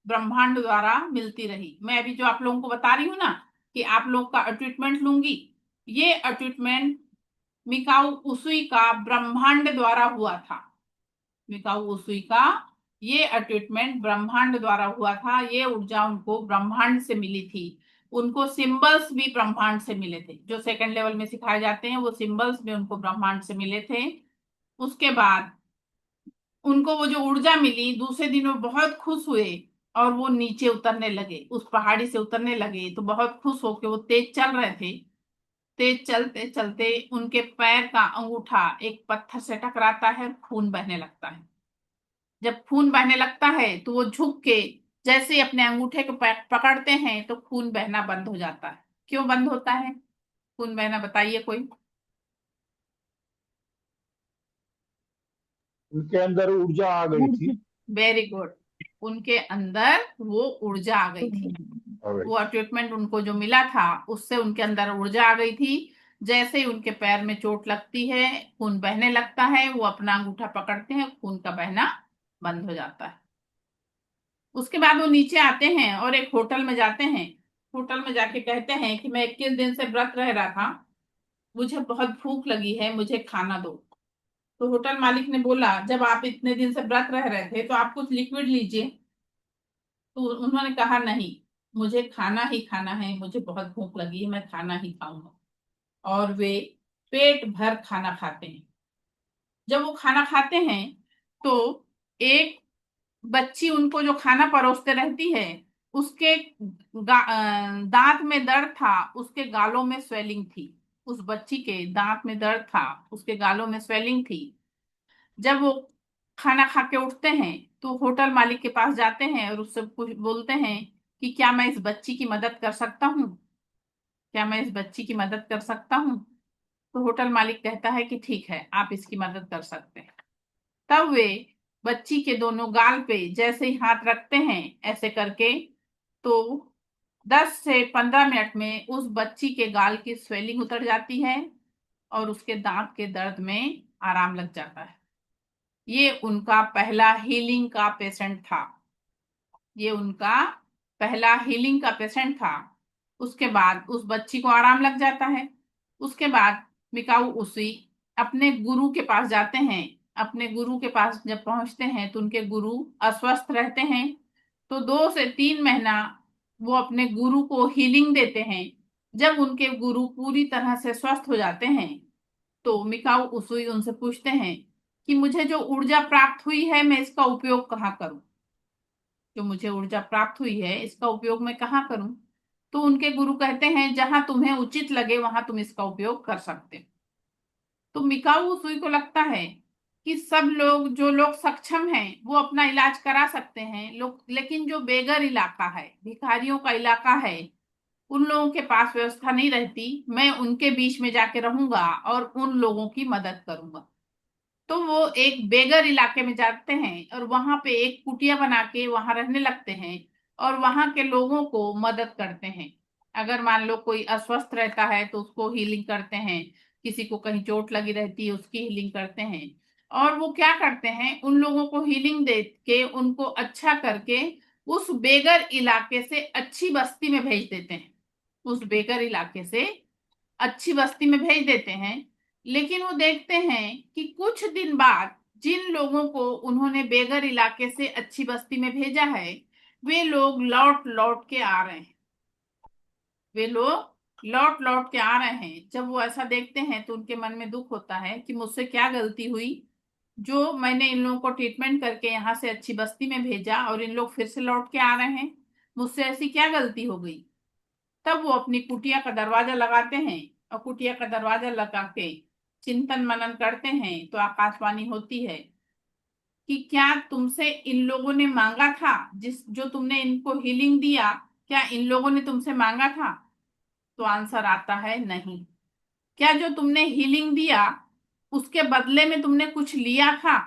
ब्रह्मांड द्वारा मिलती रही। मैं अभी जो आप लोगों को बता रही हूँ ना कि आप लोग का ट्रीटमेंट लूंगी, ये ट्रीटमेंट मिकाऊ उसुई का ब्रह्मांड द्वारा हुआ था। मिकाऊ उसुई का ये ट्रीटमेंट ब्रह्मांड द्वारा हुआ था। ये ऊर्जा उनको ब्रह्मांड से मिली थी। उनको सिंबल्स भी ब्रह्मांड से मिले थे, जो सेकंड लेवल में सिखाए जाते हैं वो सिंबल्स भी उनको ब्रह्मांड से मिले थे। उसके बाद उनको वो जो ऊर्जा मिली, दूसरे दिन वो बहुत खुश हुए और वो नीचे उतरने लगे, उस पहाड़ी से उतरने लगे। तो बहुत खुश होके वो तेज चल रहे थे। तेज चलते चलते उनके पैर का अंगूठा एक पत्थर से टकराता है, खून बहने लगता है। जब खून बहने लगता है तो वो झुक के जैसे ही अपने अंगूठे को पकड़ते हैं तो खून बहना बंद हो जाता है। क्यों बंद होता है खून बहना, बताइए कोई। उनके अंदर ऊर्जा आ गई थी। Very good. उनके अंदर वो ऊर्जा आ गई थी। alright. वो ट्रीटमेंट उनको जो मिला था उससे उनके अंदर ऊर्जा आ गई थी। जैसे ही उनके पैर में चोट लगती है, खून बहने लगता है, वो अपना अंगूठा पकड़ते हैं, खून का बहना बंद हो जाता है। उसके बाद वो नीचे आते हैं और एक होटल में जाते हैं। होटल में जाके कहते हैं कि मैं 21 दिन से व्रत रह रहा था, मुझे बहुत भूख लगी है, मुझे खाना दो। तो होटल मालिक ने बोला, जब आप इतने दिन से व्रत रह रहे थे तो आप कुछ लिक्विड लीजिए। तो उन्होंने कहा, नहीं, मुझे खाना ही खाना है, मुझे बहुत भूख लगी है, मैं खाना ही खाऊंगा। और वे पेट भर खाना खाते हैं। जब वो खाना खाते हैं तो एक बच्ची उनको जो खाना परोसते रहती है, उसके दांत में दर्द था, उसके गालों में स्वेलिंग थी। उस बच्ची के दांत में दर्द था, उसके गालों में स्वेलिंग थी। जब वो खाना खा के उठते हैं तो होटल मालिक के पास जाते हैं और उससे बोलते हैं कि क्या मैं इस बच्ची की मदद कर सकता हूँ, क्या मैं इस बच्ची की मदद कर सकता हूँ। तो होटल मालिक कहता है कि ठीक है, आप इसकी मदद कर सकते हैं। तब वे बच्ची के दोनों गाल पे जैसे ही हाथ रखते हैं ऐसे करके, तो 10 से 15 मिनट में उस बच्ची के गाल की स्वेलिंग उतर जाती है और उसके दांत के दर्द में आराम लग जाता है। ये उनका पहला हीलिंग का पेशेंट था। ये उनका पहला हीलिंग का पेशेंट था। उसके बाद उस बच्ची को आराम लग जाता है। उसके बाद मिकाऊ उसी अपने गुरु के पास जाते हैं। अपने गुरु के पास जब पहुंचते हैं तो उनके गुरु अस्वस्थ रहते हैं। तो 2 से 3 महीना वो अपने गुरु को हीलिंग देते हैं। जब उनके गुरु पूरी तरह से स्वस्थ हो जाते हैं तो मिकाऊ उसुई उनसे पूछते हैं कि मुझे जो ऊर्जा प्राप्त हुई है मैं इसका उपयोग कहाँ करूं। जो मुझे ऊर्जा प्राप्त हुई है इसका उपयोग मैं कहाँ करूं। तो उनके गुरु कहते हैं, जहां तुम्हें उचित लगे वहां तुम इसका उपयोग कर सकते हो। तो मिकाऊ सुई को लगता है कि सब लोग, जो लोग सक्षम हैं वो अपना इलाज करा सकते हैं लोग, लेकिन जो बेघर इलाका है, भिखारियों का इलाका है, उन लोगों के पास व्यवस्था नहीं रहती। मैं उनके बीच में जाके रहूंगा और उन लोगों की मदद करूंगा। तो वो एक बेघर इलाके में जाते हैं और वहां पे एक कुटिया बना के वहां रहने लगते हैं और वहां के लोगों को मदद करते हैं। अगर मान लो कोई अस्वस्थ रहता है तो उसको हीलिंग करते हैं, किसी को कहीं चोट लगी रहती है उसकी हीलिंग करते हैं। और वो क्या करते हैं, उन लोगों को हीलिंग दे के उनको अच्छा करके उस बेघर इलाके से अच्छी बस्ती में भेज देते हैं। उस बेघर इलाके से अच्छी बस्ती में भेज देते हैं। लेकिन वो देखते हैं कि कुछ दिन बाद जिन लोगों को उन्होंने बेघर इलाके से अच्छी बस्ती में भेजा है, वे लोग लौट लौट के आ रहे हैं। वे लोग लौट लौट के आ रहे हैं। जब वो ऐसा देखते हैं तो उनके मन में दुख होता है कि मुझसे क्या गलती हुई, जो मैंने इन लोगों को ट्रीटमेंट करके यहाँ से अच्छी बस्ती में भेजा और इन लोग फिर से लौट के आ रहे हैं। मुझसे ऐसी क्या गलती हो गई। तब वो अपनी कुटिया का दरवाजा लगाते हैं और कुटिया का दरवाजा लगा के चिंतन मनन करते हैं तो आकाशवाणी होती है कि क्या तुमसे इन लोगों ने मांगा था, जिस जो तुमने इनको हीलिंग दिया, क्या इन लोगों ने तुमसे मांगा था। तो आंसर आता है, नहीं। क्या जो तुमने हीलिंग दिया उसके बदले में तुमने कुछ लिया था।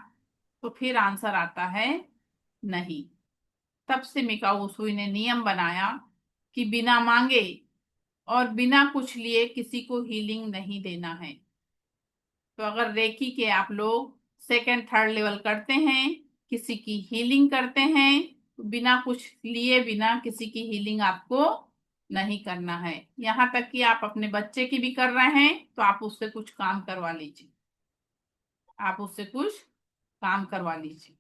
तो फिर आंसर आता है, नहीं। तब से मिकाऊ उसुई ने नियम बनाया कि बिना मांगे और बिना कुछ लिए किसी को हीलिंग नहीं देना है। तो अगर रेकी के आप लोग सेकेंड थर्ड लेवल करते हैं, किसी की हीलिंग करते हैं, तो बिना कुछ लिए, बिना किसी की हीलिंग आपको नहीं करना है। यहां तक कि आप अपने बच्चे की भी कर रहे हैं तो आप उससे कुछ काम करवा लीजिए। आप उससे कुछ काम करवा लीजिए,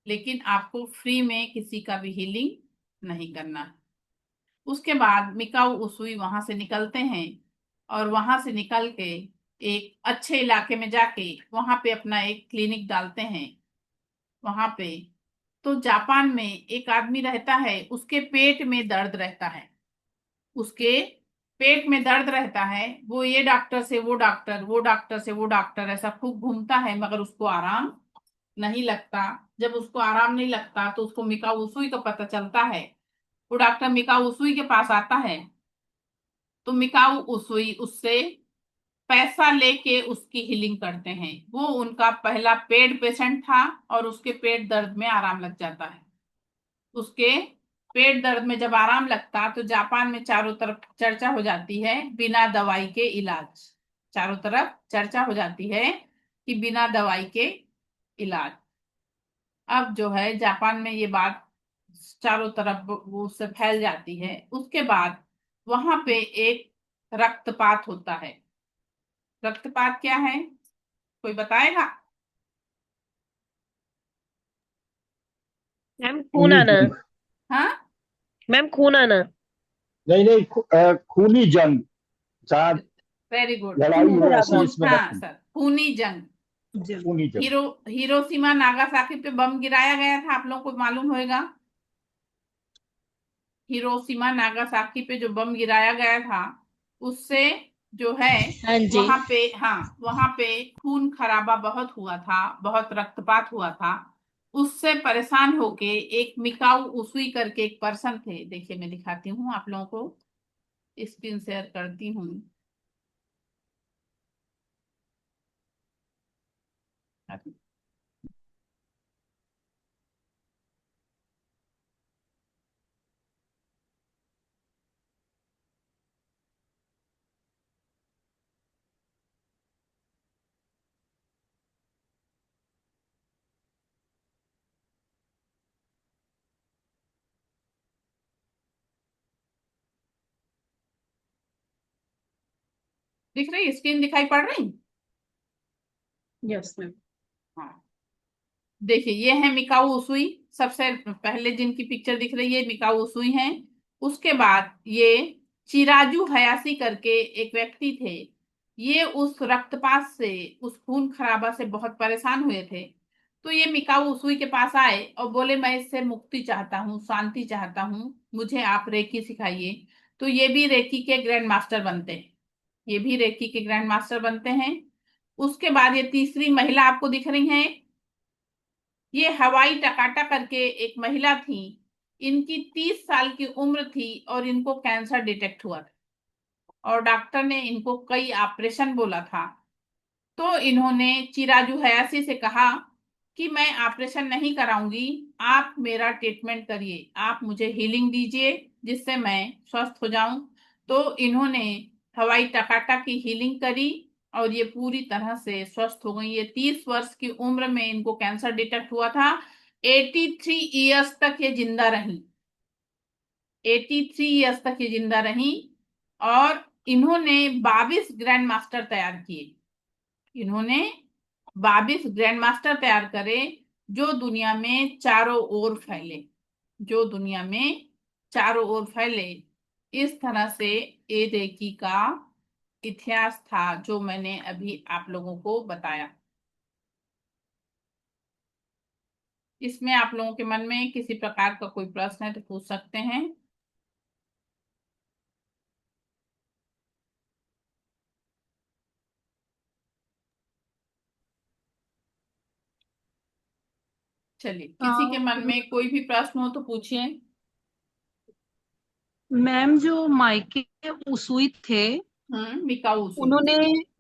लेकिन आपको फ्री में किसी का भी हीलिंग नहीं करना है। उसके बाद मिकाऊ उसुई वहां से निकलते हैं और वहां से निकल के एक अच्छे इलाके में जाके वहां पे अपना एक क्लिनिक डालते हैं। वहां पे तो जापान में एक आदमी रहता है, उसके पेट में दर्द रहता है। उसके पेट में दर्द रहता है। वो ये डॉक्टर से वो डॉक्टर, वो डॉक्टर से वो डॉक्टर, ऐसा खूब घूमता है मगर उसको आराम नहीं लगता। जब उसको आराम नहीं लगता तो उसको मिकाऊ उसुई का पता चलता है। वो डॉक्टर मिकाऊ उसुई के पास आता है। तो मिकाऊ उसुई उससे पैसा लेके उसकी हीलिंग करते हैं। वो उनका पहला पेड पेशेंट था और उसके पेट दर्द में आराम लग जाता है। उसके पेट दर्द में जब आराम लगता तो जापान में चारों तरफ चर्चा हो जाती है बिना दवाई के इलाज। चारों तरफ चर्चा हो जाती है कि बिना दवाई के इलाज। अब जो है जापान में ये बात चारों तरफ वो उससे फैल जाती है। उसके बाद वहां पे एक रक्तपात होता है। रक्तपात क्या है, कोई बताएगा? मैम खून खूनी आना। जंग। हाँ, मैम खून आना। नहीं नहीं, खूनी जंग। शायद वेरी गुड। लड़ाई खून हो ऐसी खराबा। इसमें हाँ रखी। सर, खूनी जंग। जंग। खूनी जंग। हिरोशिमा नागासाकी पे बम गिराया गया था, आप लोगों को मालूम होगा। हिरोशिमा नागासाकी पे जो बम गिराया गया था उससे जो है हाँ जी। वहां पे, हाँ वहां पे खून खराबा बहुत हुआ था, बहुत रक्तपात हुआ था। उससे परेशान होके एक मिकाऊ उസുई करके एक पर्सन थे। देखिए मैं दिखाती हूँ आप लोगों को, स्क्रीन शेयर करती हूँ। दिख रही, स्क्रीन दिखाई पड़ रही? Yes ma'am. हाँ, देखिए ये है मिकाऊ उसुई। सबसे पहले जिनकी पिक्चर दिख रही है मिकाऊ उसुई हैं। उसके बाद ये चिराजू हयासी करके एक व्यक्ति थे। ये उस रक्तपात से, उस खून खराबा से बहुत परेशान हुए थे। तो ये मिकाऊ उसुई के पास आए और बोले मैं इससे मुक्ति चाहता हूँ, शांति चाहता हूँ, मुझे आप रेकी सिखाइए। तो ये भी रेकी के ग्रैंड मास्टर बनते हैं। ये भी रेकी के ग्रैंड मास्टर बनते हैं। उसके बाद ये तीसरी महिला आपको दिख रही है, ये हवाई टकाटा करके एक महिला थी। इनकी 30 साल की उम्र थी और इनको कैंसर डिटेक्ट हुआ था और डॉक्टर ने इनको कई ऑपरेशन बोला था। तो इन्होंने चिराजू हयासी से कहा कि मैं ऑपरेशन नहीं कराऊंगी, आप मेरा ट्रीटमेंट करिए, आप मुझे हीलिंग दीजिए जिससे मैं स्वस्थ हो जाऊं। तो इन्होंने हवाई टकाटा की हीलिंग करी और ये पूरी तरह से स्वस्थ हो गई। ये 30 वर्ष की उम्र में इनको कैंसर डिटेक्ट हुआ था। 83 ईयर्स तक ये जिंदा रही। 83 ईयर्स तक ये जिंदा रही। और इन्होंने 22 ग्रैंड मास्टर तैयार किए। इन्होंने 22 ग्रैंड मास्टर तैयार करे जो दुनिया में चारों ओर फैले, जो दुनिया में चारों ओर फैले। इस तरह से ये रेकी का इतिहास था जो मैंने अभी आप लोगों को बताया। इसमें आप लोगों के मन में किसी प्रकार का कोई प्रश्न है तो पूछ सकते हैं। चलिए, किसी के मन में कोई भी प्रश्न हो तो पूछिए। मैम जो माइके उसूई थे, मिकाऊ सुई। उन्होंने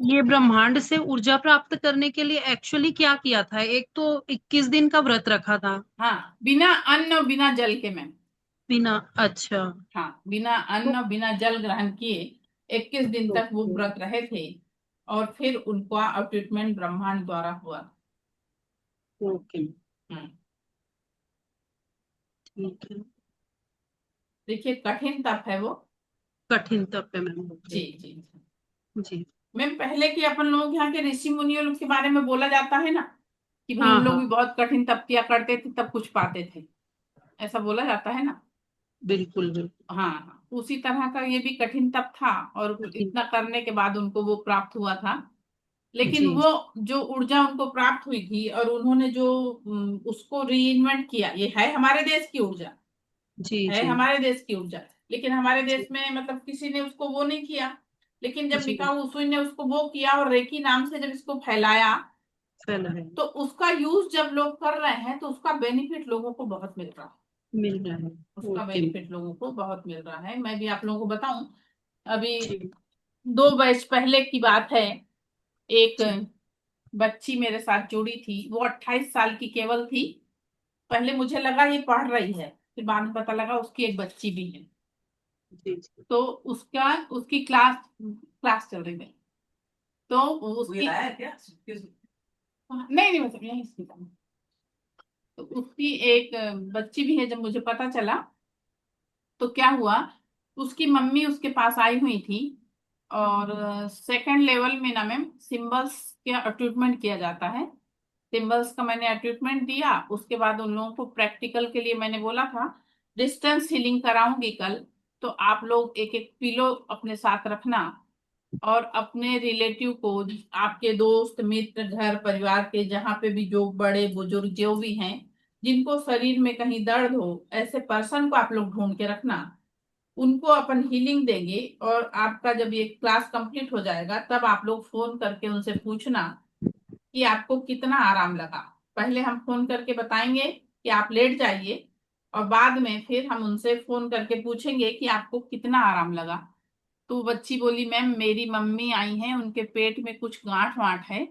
ये ब्रह्मांड से ऊर्जा प्राप्त करने के लिए एक्चुअली क्या किया था? एक तो 21 दिन का व्रत रखा था। हाँ, बिना अन्न और बिना जल के मैम। बिना, अच्छा। हाँ, बिना अन्न तो और बिना जल ग्रहण किए 21 दिन तक वो ओके। व्रत रहे थे। और फिर उनका ट्रीटमेंट ब्रह्मांड द्वारा हुआ। ओके। हम्म, ठीक है। देखिए कठिन तप है वो। कठिन तप है मैम, जी ओके। जी जी। जी। मैम पहले की अपन लोग यहाँ के ऋषि मुनियों लोग के बारे में बोला जाता है ना कि भाई हाँ उन लोग हाँ, भी बहुत कठिन तप किया करते थे तब कुछ पाते थे, ऐसा बोला जाता है ना। बिल्कुल बिल्कुल। हाँ हाँ, उसी तरह का ये भी कठिन तप था और कठिन। इतना करने के बाद उनको वो प्राप्त हुआ था। लेकिन जी वो जो ऊर्जा उनको प्राप्त हुई थी और उन्होंने जो उसको रीइन्वेंट किया, ये है हमारे देश की ऊर्जा, जी है जी हमारे देश की ऊर्जा। लेकिन हमारे जी देश में मतलब किसी ने उसको वो नहीं किया। लेकिन जब जी। मिकाऊ उसूई ने उसको वो किया और रेकी नाम से जब इसको फैलाया फैला है। तो उसका यूज जब लोग कर रहे हैं तो उसका बेनिफिट लोगों को बहुत मिल रहा है। मिल रहा है। उसका ओके। बेनिफिट लोगों को बहुत मिल रहा है। मैं भी आप लोगों को बताऊं, अभी जी 2 बैच पहले की बात है। एक जी। बच्ची मेरे साथ जुड़ी थी, वो 28 साल की केवल थी। पहले मुझे लगा ये पढ़ रही है, फिर बाद में पता लगा उसकी एक बच्ची भी है। जी जी। तो उसका उसकी क्लास क्लास चल रही है। तो उसकी नहीं नहीं, मतलब यही इसकी काम। तो उसकी एक बच्ची भी है। जब मुझे पता चला तो क्या हुआ, उसकी मम्मी उसके पास आई हुई थी। और सेकंड लेवल में ना मैम सिंबल्स का ट्रीटमेंट किया जाता है। सिंबल्स का मैंने ट्रीटमेंट दिया, उसके बाद उन लोगों को प्रैक्टिकल के लिए मैंने बोला था डिस्टेंस हीलिंग कराऊंगी कल। तो आप लोग एक एक पिलो अपने साथ रखना, और अपने रिलेटिव को, आपके दोस्त मित्र घर परिवार के जहाँ पे भी जो बड़े बुजुर्ग जो भी हैं, जिनको शरीर में कहीं दर्द हो, ऐसे पर्सन को आप लोग ढूंढ के रखना। उनको अपन हीलिंग देंगे, और आपका जब ये क्लास कंप्लीट हो जाएगा तब आप लोग फोन करके उनसे पूछना कि आपको कितना आराम लगा। पहले हम फोन करके बताएंगे कि आप लेट जाइए, और बाद में फिर हम उनसे फोन करके पूछेंगे कि आपको कितना आराम लगा। तो बच्ची बोली मैम मेरी मम्मी आई हैं, उनके पेट में कुछ गांठ वांठ है,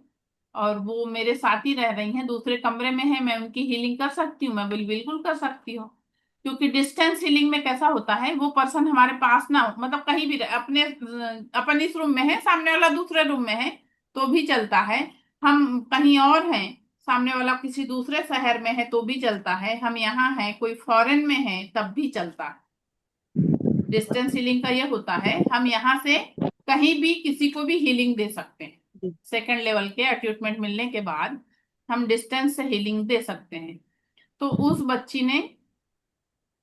और वो मेरे साथ ही रह रही हैं, दूसरे कमरे में है, मैं उनकी हीलिंग कर सकती हूँ। मैं बोली बिल्कुल कर सकती हूँ। क्योंकि डिस्टेंस हीलिंग में कैसा होता है, वो पर्सन हमारे पास ना हो, मतलब कहीं भी रहे, अपने अपन इस रूम में है, सामने वाला दूसरे रूम में है तो भी चलता है। हम कहीं और हैं, सामने वाला किसी दूसरे शहर में है तो भी चलता है। हम यहाँ हैं, कोई फॉरेन में है तब भी चलता है। डिस्टेंस हीलिंग का ये होता है, हम यहाँ से कहीं भी किसी को भी हीलिंग दे सकते हैं। सेकंड लेवल के ट्रीटमेंट मिलने के बाद हम डिस्टेंस से हीलिंग दे सकते हैं। तो उस बच्ची ने,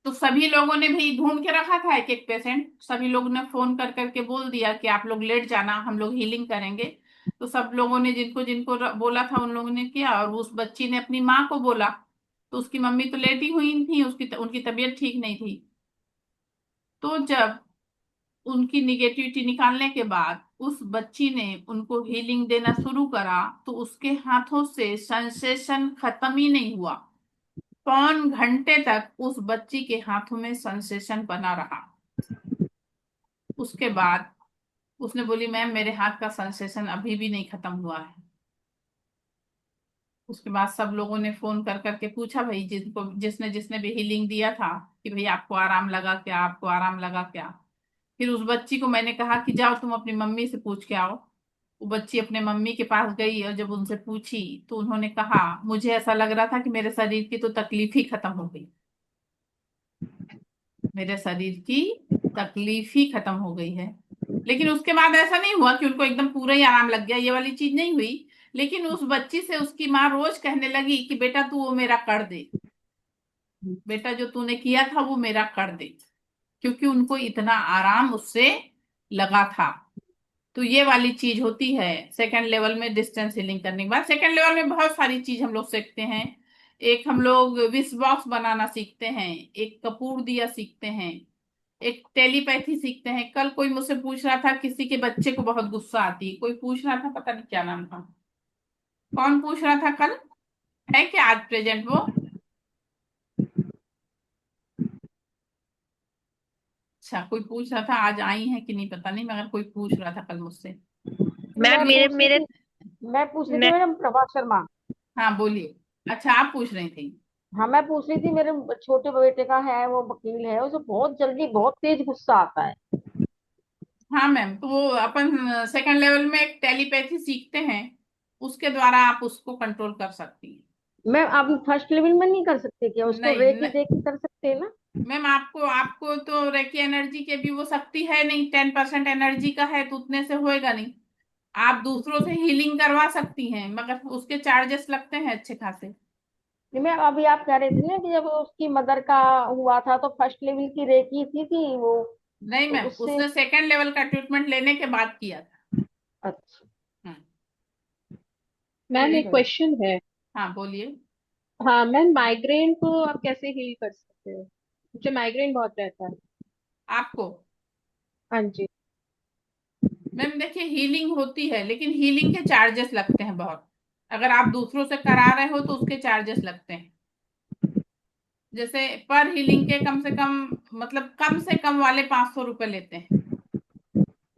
तो सभी लोगों ने भी ढूंढ के रखा था एक एक पेशेंट, सभी लोगों ने फोन कर करके बोल दिया कि आप लोग लेट जाना, हम लोग हीलिंग करेंगे। तो सब लोगों ने जिनको जिनको बोला था उन लोगों ने किया, और उस बच्ची ने अपनी माँ को बोला। तो उसकी मम्मी तो लेटी हुई थी, उसकी उनकी तबीयत ठीक नहीं थी। तो जब उनकी निगेटिविटी निकालने के बाद उस बच्ची ने उनको हीलिंग देना शुरू करा, तो उसके हाथों से सेंसेशन खत्म ही नहीं हुआ। 1 पौन घंटे तक उस बच्ची के हाथों में सेंसेशन बना रहा। उसके बाद उसने बोली मैम मेरे हाथ का सेंसेशन अभी भी नहीं खत्म हुआ है। उसके बाद सब लोगों ने फोन कर करके पूछा भाई, जिसको जिसने जिसने भी हीलिंग दिया था, कि भाई आपको आराम लगा क्या, आपको आराम लगा क्या। फिर उस बच्ची को मैंने कहा कि जाओ तुम अपनी मम्मी से पूछ के आओ। वो बच्ची अपने मम्मी के पास गई, और जब उनसे पूछी तो उन्होंने कहा मुझे ऐसा लग रहा था कि मेरे शरीर की तो तकलीफ ही खत्म हो गई, मेरे शरीर की तकलीफ ही खत्म हो गई है। लेकिन उसके बाद ऐसा नहीं हुआ कि उनको एकदम पूरा ही आराम लग गया, ये वाली चीज नहीं हुई। लेकिन उस बच्ची से उसकी माँ रोज कहने लगी कि बेटा तू वो मेरा कर दे, बेटा जो तूने किया था वो मेरा कर दे, क्योंकि उनको इतना आराम उससे लगा था। तो ये वाली चीज होती है सेकंड लेवल में डिस्टेंस हीलिंग करने के बाद। सेकंड लेवल में बहुत सारी चीज हम लोग सीखते हैं। एक हम लोग विश बॉक्स बनाना सीखते हैं, एक कपूर दिया सीखते हैं, एक टेलीपैथी सीखते हैं। कल कोई मुझसे पूछ रहा था, किसी के बच्चे को बहुत गुस्सा आती, कोई पूछ रहा था, पता नहीं क्या नाम था, कौन पूछ रहा था कल, है क्या आज प्रेजेंट वो? अच्छा कोई पूछ रहा था, आज आई है कि नहीं पता नहीं, मगर कोई पूछ रहा था कल मुझसे। मैम मैं मेरे पूछ रही मेरे थी मैं पूछ रही थी मैं मैडम, प्रभा शर्मा। हाँ बोलिए। अच्छा आप पूछ रही थी। हाँ, मैं पूछ रही थी, मेरे छोटे बेटे का है, वो वकील है, उसे बहुत जल्दी बहुत तेज गुस्सा आता है। हाँ मैम, तो वो अपन सेकंड लेवल में एक टेलीपैथी सीखते हैं, उसके द्वारा आप उसको कंट्रोल कर सकती हैं। मैं आप फर्स्ट लेवल में नहीं कर सकते क्या? उसको नहीं रेकी देके कर सकते हैं ना? मैम, आपको आपको तो रेकी एनर्जी के भी वो शक्ति है नहीं, 10% एनर्जी का है, तो उतने से होएगा नहीं। आप दूसरों से हीलिंग करवा सकती हैं, मगर उसके चार्जेस लगते हैं अच्छे खासे। नहीं, मैं अभी आप कह रहे थे ना कि जब उसकी मदर का हुआ था तो फर्स्ट लेवल की रेकी थी वो, नहीं तो मैम, उससे। उसने सेकंड लेवल का ट्रीटमेंट लेने के बाद किया था। अच्छा। हम्म, मैम ठीक एक है। क्वेश्चन है। हाँ बोलिए। हाँ मैम, माइग्रेन को आप कैसे हील कर सकते हो? मुझे माइग्रेन बहुत रहता है। आपको हाँ जी। मैम देखिए, हीलिंग होती है लेकिन हीलिंग के चार्जेस लगते हैं बहुत। अगर आप दूसरों से करा रहे हो तो उसके चार्जेस लगते हैं। जैसे पर हीलिंग के कम से कम, मतलब कम से कम वाले 500 रुपए लेते हैं।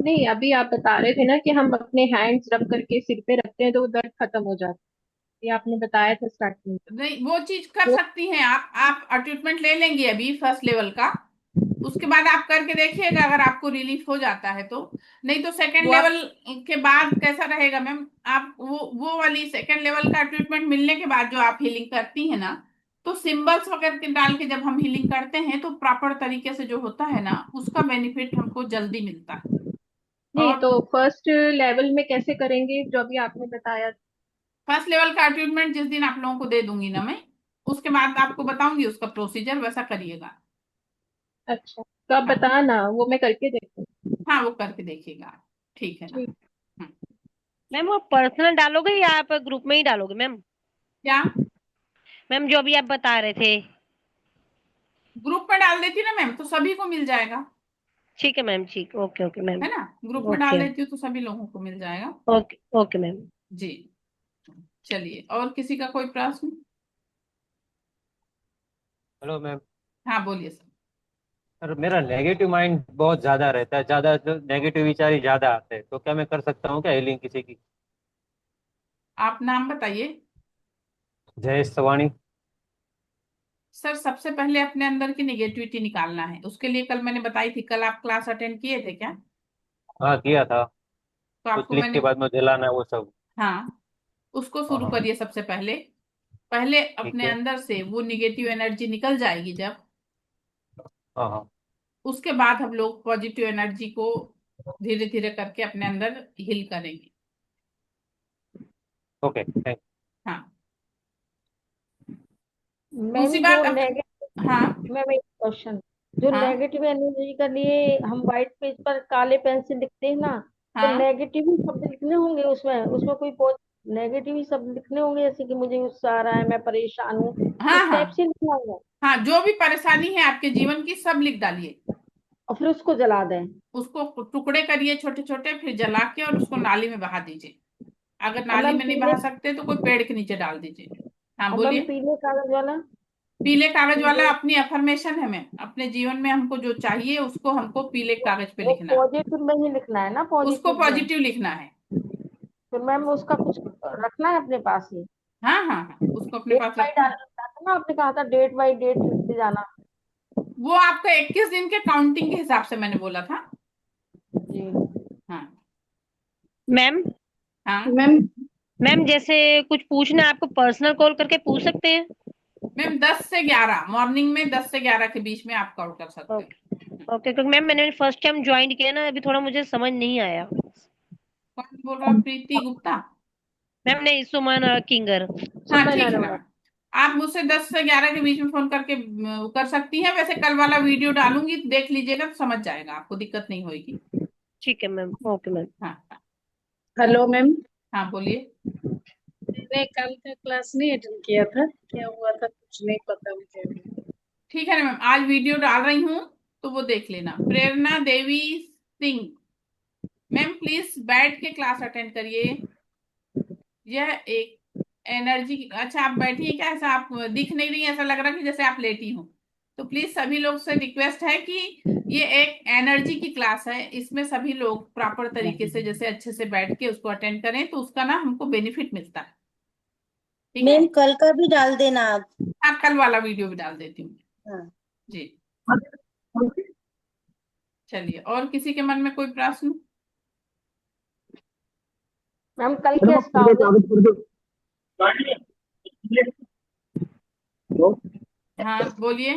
नहीं, अभी आप बता रहे थे ना कि हम अपने हैंड्स रब करके सिर पे रखते हैं तो वो दर्द खत्म हो जाता है, ये आपने बताया था स्टार्टिंग नहीं, वो चीज कर में। सकती हैं आप ट्रीटमेंट ले लेंगी अभी फर्स्ट लेवल का। उसके बाद आप करके देखिएगा, अगर आपको रिलीफ हो जाता है तो। नहीं तो सेकंड वो आप लेवल के बाद कैसा रहेगा मैम, आप वो वाली सेकंड लेवल का ट्रीटमेंट मिलने के बाद जो आप हीलिंग करती है ना, तो सिंबल्स वगैरह के डाल के जब हम हीलिंग करते हैं तो प्रॉपर तरीके से जो होता है ना, उसका बेनिफिट हमको जल्दी मिलता है। नहीं, और तो फर्स्ट लेवल में कैसे करेंगे जो अभी आपने बताया? फर्स्ट लेवल का ट्रीटमेंट जिस दिन आप लोगों को दे दूंगी ना मैं, उसके बाद आपको बताऊंगी उसका प्रोसीजर, वैसा करिएगा। अच्छा, तो आप हाँ, बताना, वो मैं करके देखूँ। हाँ, वो करके देखिएगा। ठीक है ना। ठीक। हम्म। मैम वो पर्सनल डालोगे या आप ग्रुप में ही डालोगे मैम? क्या? मैम जो अभी आप बता रहे थे। ग्रुप में डाल देती ना मैम तो सभी को मिल जाएगा। ठीक है मैम, ठीक, ओके ओके मैम। है ना, ग्रुप में डाल ओके देती हूँ तो सभी लोगों को मिल जाएगा। Okay okay ma'am. जी। चलिए, और किसी का कोई प्रश्न? Hello ma'am. हाँ, बोलिए सर। सर मेरा नेगेटिव माइंड बहुत ज्यादा रहता है, ज्यादा नेगेटिव विचार ही ज्यादा आते हैं, तो क्या मैं कर सकता हूँ क्या हीलिंग किसी की? आप नाम बताइए। जयेश सवाणी। सर, सबसे पहले अपने अंदर की निगेटिविटी निकालना है, उसके लिए कल मैंने बताई थी, कल आप क्लास अटेंड किए थे क्या? हाँ किया था। तो कुछ आपको लिख के मैंने, बाद में जलाना है वो सब। हाँ, उसको हाँ शुरू हाँ। करिए सबसे पहले। पहले ठीक अपने है। अंदर से वो निगेटिव एनर्जी निकल जाएगी जब, हाँ हाँ। उसके बाद हम लोग पॉजिटिव एनर्जी को धीरे धीरे करके अपने अंदर हील करेंगे। Okay thank. हाँ। दूसरी मैम जो बात अब, नेगेटिव, हाँ, मैम एक क्वेश्चन, जो हाँ, नेगेटिव एनर्जी के लिए हम व्हाइट पेज पर काले पेन से लिखते हैं ना, तो हाँ, नेगेटिव ही शब्द लिखने होंगे उसमें उसमें कोई नेगेटिव ही शब्द लिखने होंगे, जैसे कि मुझे गुस्सा आ रहा है, मैं परेशान हूँ, हाँ, इस हाँ, टाइप से लिखना होगा? हाँ, जो भी परेशानी है आपके जीवन की सब लिख डालिए। और फिर उसको जला दें? उसको टुकड़े करिए छोटे छोटे, फिर जला के और उसको नाली में बहा दीजिए। अगर और नाली मैम में नहीं पीले, बहा सकते तो कोई पेड़ के नीचे डाल दीजिए। हाँ, और मैम बोलिए। पीले कागज वाला? पीले कागज वाला पीले, अपनी अफर्मेशन है मैम, अपने जीवन में हमको जो चाहिए उसको हमको पीले कागज पे वो लिखना, पॉजिटिव में ही लिखना है ना, उसको पॉजिटिव में? पॉजिटिव लिखना है। फिर मैम उसका कुछ रखना है अपने पास ही? हाँ, हाँ, हाँ, उसको अपने डेट पास बाई रखना है। डालना था ना, आपने कहा था डेट बाई डेट लिखते जाना। वो आपका 21 दिन के काउंटिंग के हिसाब से मैंने बोला था। जी। हाँ, मैम हाँ, मैम, मैम जैसे कुछ पूछना है आपको पर्सनल कॉल करके पूछ सकते हैं? मैम 10 से 11 मॉर्निंग में, 10 से 11 के बीच में आप कॉल कर सकते ओके हो। ओके, क्योंकि मैम मैंने फर्स्ट टाइम ज्वाइन किया ना, अभी थोड़ा मुझे समझ नहीं आया। कौन बोल रहा है? प्रीति गुप्ता? मैम नहीं, सुमन किंगर। हाँ, सुमन ठीक है अरोड़ा। मैम। आप मुझसे 10 से 11 के बीच में फोन करके कर सकती हैं। वैसे कल वाला वीडियो डालूंगी, देख लीजिएगा तो समझ जाएगा, आपको दिक्कत नहीं होगी। ठीक है मैम, ओके मैम। हाँ, हाँ, हेलो मैम। हाँ, बोलिए। मैंने कल का क्लास नहीं अटेंड किया था, क्या हुआ था कुछ नहीं पता मुझे अभी। ठीक है ना मैम, आज वीडियो डाल रही हूँ तो वो देख लेना। प्रेरणा देवी सिंह, मैम प्लीज बैठ के क्लास अटेंड करिए। यह एक एनर्जी, अच्छा आप बैठी हैं क्या? ऐसा आप दिख नहीं रही, ऐसा लग रहा है कि जैसे आप लेटी हो। तो प्लीज सभी लोग से रिक्वेस्ट है कि ये एक एनर्जी की क्लास है, इसमें सभी लोग प्रॉपर तरीके से जैसे अच्छे से बैठ के उसको अटेंड करें तो उसका ना हमको बेनिफिट मिलता है। ठीक है। मैम कल का भी डाल देना आप। हाँ, कल वाला वीडियो भी डाल देती हूँ। हाँ। जी। चलिए, और किसी के मन में कोई प्रश्न? मैम कल चलो क्या मैं पीले सिखाओगे? कागज पर जो हाँ, बोलिए।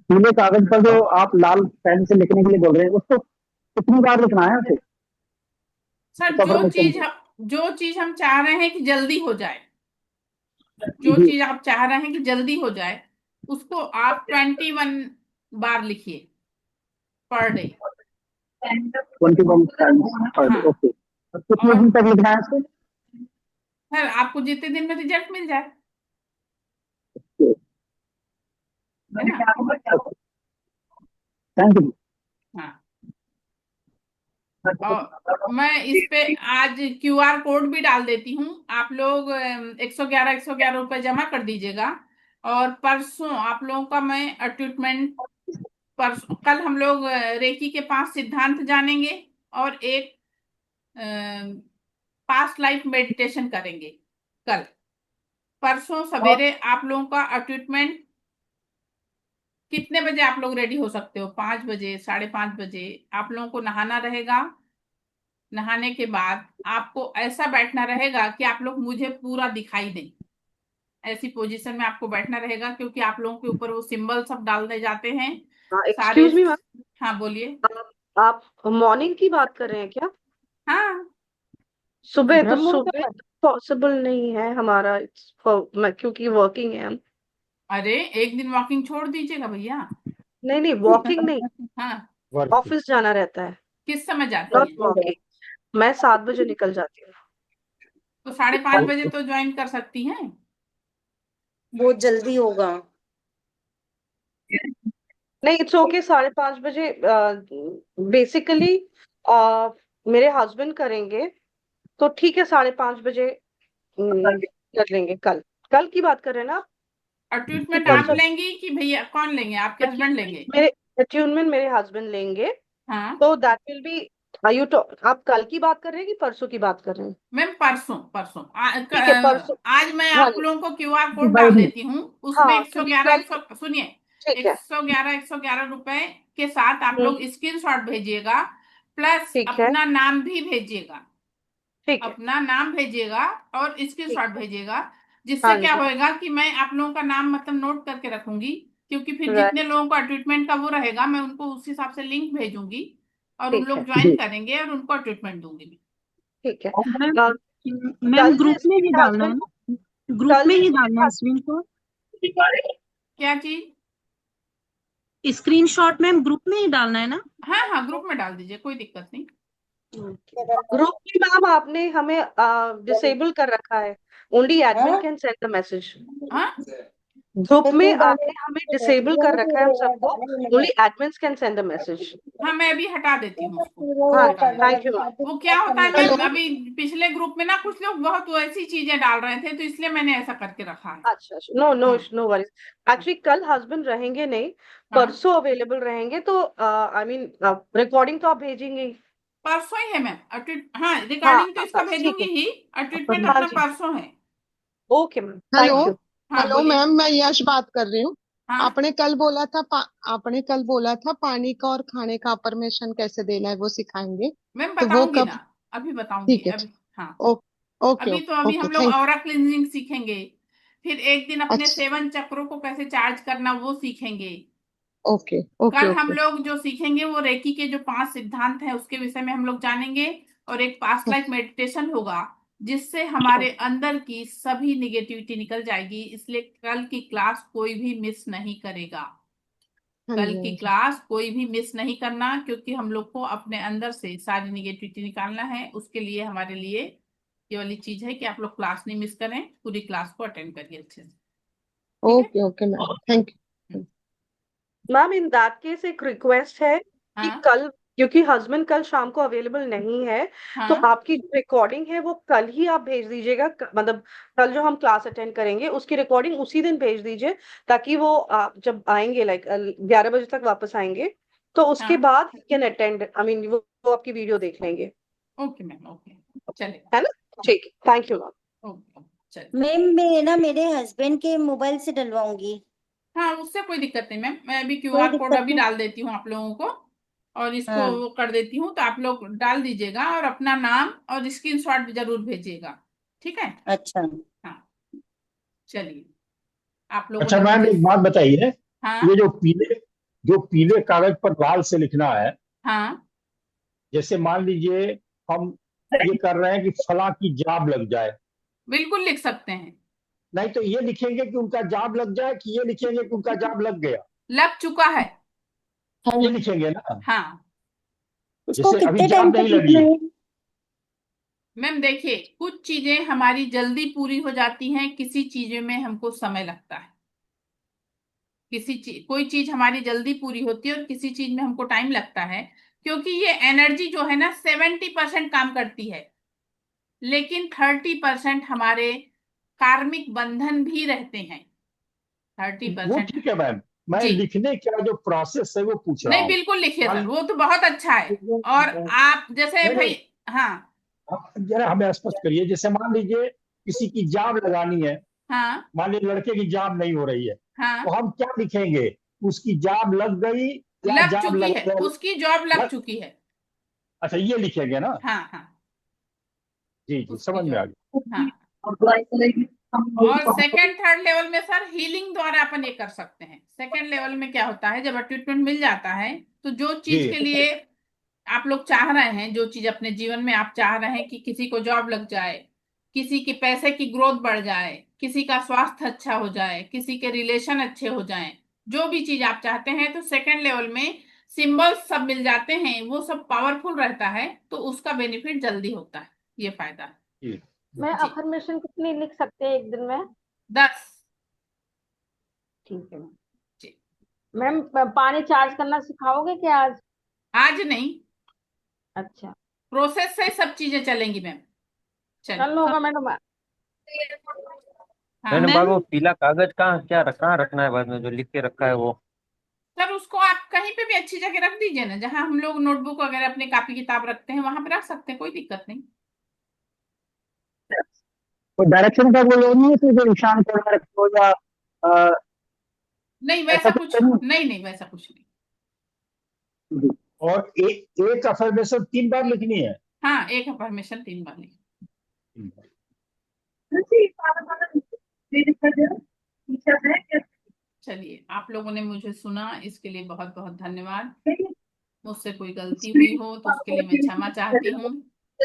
पीले कागज पर जो आप लाल पेन से लिखने के लिए बोल रहे हैं उसको कितनी बार लिखना है उसे? सर, अफर्मेशन को। जो चीज हम चाह रहे हैं कि जल्दी हो जाए, जो जी। चीज आप चाह रहे हैं कि जल्दी हो जाए, उसको आप 21 बार लिखिए per day. 21 times per day, हाँ। ओके। और कितने और दिन तक लिखना है इसे? सर, आपको जितने दिन में रिजल्ट मिल जाए, है ना। Thank you. हाँ। और मैं इस पे आज QR कोड भी डाल देती हूँ, आप लोग 111 रुपए जमा कर दीजिएगा। और परसों आप लोगों का मैं ट्रीटमेंट, परसों कल हम लोग रेकी के 5 सिद्धांत जानेंगे। और एक पास्ट लाइफ मेडिटेशन करेंगे कल। परसों सवेरे आप लोगों का अपॉइंटमेंट कितने बजे आप लोग रेडी हो सकते हो? 5 बजे, 5:30 बजे आप लोगों को नहाना रहेगा। नहाने के बाद आपको ऐसा बैठना रहेगा कि आप लोग मुझे पूरा दिखाई दें। ऐसी पोजीशन में आपको बैठना रहेगा, क्योंकि आप लोगों के ऊपर वो सिंबल सब डालने जाते हैं सारे। एक्सक्यूज मी मैम, हाँ बोलिए। आप मॉर्निंग की बात कर रहे हैं क्या? हाँ सुबह तो ब्रह्म मुहूर्त सुबह में। पॉसिबल नहीं है हमारा, क्योंकि वर्किंग है हम। अरे एक दिन वॉकिंग छोड़ दीजिएगा भैया। नहीं नहीं, वॉकिंग नहीं, हाँ, ऑफिस जाना रहता है, किस समय जाती नॉट हैं? वॉकिंग। मैं 7 बजे निकल जाती हूँ। तो 5:30 बजे तो ज्वाइन कर सकती हैं। बहुत जल्दी होगा। नहीं, इट्स ओके, 5:30 बजे। बेसिकली मेरे हस्बैंड करेंगे, तो ठीक है, 5:30 बजे कर लेंगे। कल कल की बात कर रहे हैं ना आप? कि अट्यूटमेंट आप परसों? लेंगी कि भैया कौन लेंगे? आपके हस्बैंड लेंगे? मेरे अट्यूनमेंट मेरे हस्बैंड लेंगे, हाँ तो दैट विल बी। आप कल की बात कर रहे हैं कि परसों की बात कर रहे हैं? मैम, परसों परसों ठीक है, परसों। आज मैं हाँ आप जी। लोगों को क्यूआर कोड डाल देती हूँ। उसमें हाँ, एक सौ क्योंकि ग्यारह कल। एक सौ सुनिए, ठीक है। 111 रुपए के साथ आप लोग स्क्रीनशॉट भेजिएगा, प्लस ठीक है। अपना नाम भी भेजिएगा। ठीक है। अपना नाम भेजिएगा और ठीक स्क्रीनशॉट है। भेजिएगा। जिससे हाँ क्या जी। होएगा कि मैं आप लोगों का नाम मतलब नोट करके रखूंगी, क्योंकि फिर जितने राइट। लोगों का ट्रीटमेंट का वो रहेगा मैं उनको उस हिसाब से लिंक भेजूंगी और उन ठीक लोग है। ज्वाइन करेंगे और उनको ट्रीटमेंट दूंगी मैं। ठीक है। मैम अ, मैम कल से ग्रुप में ही मेरे डालना है हस्बैंड ना? ग्रुप कल में से ही मेरे डालना है हस्बैंड स्क्रीन को? क्या चीज? स्क्रीनशॉट मैम ग्रुप में ही डालना है ना? हाँ हाँ, ग्रुप में डाल दीजिए, कोई दिक्कत नहीं। ग्रुप की मैम आपने हमें डिसेबल कर रखा है। Only admin can send the message. हाँ ग्रुप तो में तू डाले आपने हमें डिसेबल कर रखा है हम सबको। Only admins can send the message. हाँ, मैं अभी हटा देती हूँ उसको। हाँ, हटा देती थैंक यू हूँ। मैम। वो क्या होता है हेलो। मैम, अभी पिछले ग्रुप में ना कुछ लोग बहुत वैसी चीजें डाल रहे थे, तो इसलिए मैंने ऐसा करके रखा है। अच्छा अच्छा, नो नो हाँ नो वरीज। एक्चुअली कल हस्बैंड रहेंगे नहीं, हाँ, परसों अवेलेबल रहेंगे, तो आई मीन रिकॉर्डिंग तो आप भेजेंगे ही। परसों ही है मैम। हाँ, हाँ रिकॉर्डिंग तो हाँ, इसका बस ठीक भेजूंगी है। ही। ट्रीटमेंट हाँ अपना जी। परसों है। Okay ma'am, hello. Thank you. हाँ हेलो बोलिए। मैम, मैं यश बात कर रही हूँ। हाँ आपने कल बोला था पानी का और खाने का परमिशन कैसे देना है वो सिखाएंगे। मैम तो वो बताऊंगी ना, कब? अभी बताऊंगी ठीक है। अभी। हाँ, ओ, ओके अभी ओके, हम लोग थैंक। ऑरा क्लींजिंग सीखेंगे। फिर एक दिन अपने अच्छा, 7 चक्रों को कैसे चार्ज करना वो सीखेंगे। ओके ओके कल हम ओके। लोग जो सीखेंगे वो रेकी के जो 5 सिद्धांत हैं उसके विषय में हम लोग जानेंगे। और एक पास्ट लाइफ मेडिटेशन होगा, जिससे हमारे अंदर की सभी निगेटिविटी निकल जाएगी। इसलिए कल की क्लास कोई भी मिस नहीं करेगा। हाँ कल जी की हाँ जी। क्लास कोई भी मिस नहीं करना, क्योंकि हम लोग को अपने अंदर से सारी निगेटिविटी निकालना है। उसके लिए हमारे लिए ये वाली चीज है कि आप लोग क्लास नहीं मिस करें, पूरी क्लास को अटेंड करिए अच्छे से। ठीक है। Okay okay ma'am, thank you. Ma'am in that case एक रिक्वेस्ट है कि हाँ कल, क्योंकि हस्बैंड कल शाम को अवेलेबल नहीं है, तो हाँ आपकी जो रिकॉर्डिंग है वो कल ही आप भेज दीजिएगा। मतलब कल जो हम क्लास अटेंड करेंगे उसकी रिकॉर्डिंग उसी दिन भेज दीजिए, ताकि वो जब आएंगे, लाइक 11 बजे तक वापस आएंगे, तो उसके हाँ। बाद कैन अटेंड, आई मीन वो आपकी वीडियो देख लेंगे। ओके मैम, ओके, चलेगा। है ना? ठीक है, थैंक यू मैम। ओके, चलिए। मैम मैं ना मेरे हस्बैंड के मोबाइल से डलवाऊंगी। हाँ, उससे कोई दिक्कत नहीं मैम, मैं अभी कोई क्यूआर कोड दिक्कत अभी नहीं। डाल देती हूँ आप लोगों को। और इसको हाँ वो कर देती हूँ, तो आप लोग डाल दीजिएगा और अपना नाम और स्क्रीनशॉट भी जरूर भेजिएगा। ठीक है। अच्छा। हाँ, चलिए। आप लोगों अच्छा ने मैम, मुझे। एक बात बताइए। हाँ ये जो पीले कागज पर लाल से लिखना है, हाँ, जैसे मान लीजिए हम ये कर रहे हैं कि फलां की जाब लग जाए, बिल्कुल लिख सकते हैं। नहीं तो ये लिखेंगे कि उनका जाब लग जाए, कि ये लिखेंगे कि उनका जाब लग गया? लग चुका है। ये लिखेंगे ना? हाँ उसको जैसे अभी कितने टाइम जाब तक नहीं लगी लिखना है। है? मैम, देखिए कुछ चीजें हमारी जल्दी पूरी हो जाती हैं, किसी चीजों में हमको समय लगता है। कोई चीज हमारी जल्दी पूरी होती है और किसी चीज में हमको टाइम लगता है। क्योंकि ये एनर्जी जो है ना 70% काम करती है, लेकिन 30% हमारे कार्मिक बंधन भी रहते हैं। थर्टी वो परसेंट ठीक है मैम, मैं जी लिखने का जो प्रोसेस है वो पूछ रहा नहीं, हूँ। बिल्कुल लिखिए मान सर, वो तो बहुत अच्छा है। और नहीं आप जैसे भाई, नहीं, हाँ जरा हमें स्पष्ट करिए। जैसे मान लीजिए किसी की जाब लगानी है, हाँ मान लीजिए लड़के की जाब नहीं हो रही है, तो हाँ, हम क्या लिखेंगे? उसकी जाब लग गई या लग जाब चुकी लग, है, उसकी जॉब लग लग चुकी है। अच्छा ये लिखेंगे ना? हाँ हाँ, जी जी, उसकी समझ में आ जॉब। गया। हाँ, और सेकंड थर्ड लेवल में सर हीलिंग द्वारा अपन ये कर सकते हैं। सेकंड लेवल में क्या होता है, जब ट्रीटमेंट मिल जाता है तो जो चीज जी के लिए आप लोग चाह रहे हैं, जो चीज अपने जीवन में आप चाह रहे हैं कि किसी को जॉब लग जाए, किसी के पैसे की ग्रोथ बढ़ जाए, किसी का स्वास्थ्य अच्छा हो जाए, किसी के रिलेशन अच्छे हो जाएं, जो भी चीज आप चाहते हैं, तो सेकंड लेवल में सिंबल्स सब मिल जाते हैं, वो सब पावरफुल रहता है, तो उसका बेनिफिट जल्दी होता है। ये फायदा है। जी मैं जी, अफर्मेशन कितनी लिख सकते हैं एक दिन में? 10। ठीक है मैम। जी, मैम पानी चार्ज करना सिखाओगे क्या आज? आज नहीं, अच्छा, प्रोसेस से सब चीजें चलेंगी मैम। चलिए। कल होगा मैडम। हाँ, मैंने मैम बाबू पीला कागज कहाँ रखना है बाद में, जो लिख के रखा है वो? सर उसको आप कहीं पे भी अच्छी जगह रख दीजिए ना, जहां हम लोग नोटबुक वगैरह अपने कॉपी किताब रखते हैं, वहां पे रख सकते हैं, कोई दिक्कत नहीं। कोई डायरेक्शन का कोई वो नहीं है कि कोई निशान कोड में रखो या अ, नहीं ऐसा वैसा कुछ कुछ, तो नहीं? नहीं नहीं वैसा कुछ नहीं। जी। और एक अफर्मेशन 3 बार लिखनी है? हाँ, एक परमिशन 3 बार लिखी। 3 बार। चलिए, आप लोगों ने मुझे सुना, इसके लिए बहुत बहुत धन्यवाद। मुझसे कोई गलती हुई हो तो उसके लिए मैं क्षमा चाहती हूँ।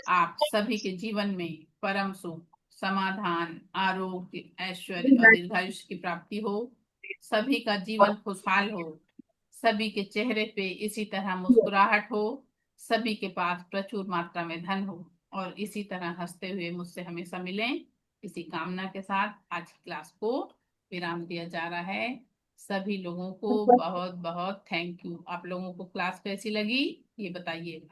आप सभी के जीवन में परम सुख, समाधान, आरोग्य, ऐश्वर्य और दीर्घायुष्य की प्राप्ति हो। सभी का जीवन खुशहाल हो। सभी के चेहरे पे इसी तरह मुस्कुराहट हो। सभी के पास प्रचुर मात्रा में धन हो। और इसी तरह हंसते हुए मुझसे हमेशा मिलें, इसी कामना के साथ आज की क्लास को विराम दिया जा रहा है। सभी लोगों को बहुत बहुत थैंक यू। आप लोगों को क्लास कैसी लगी ये बताइएगा।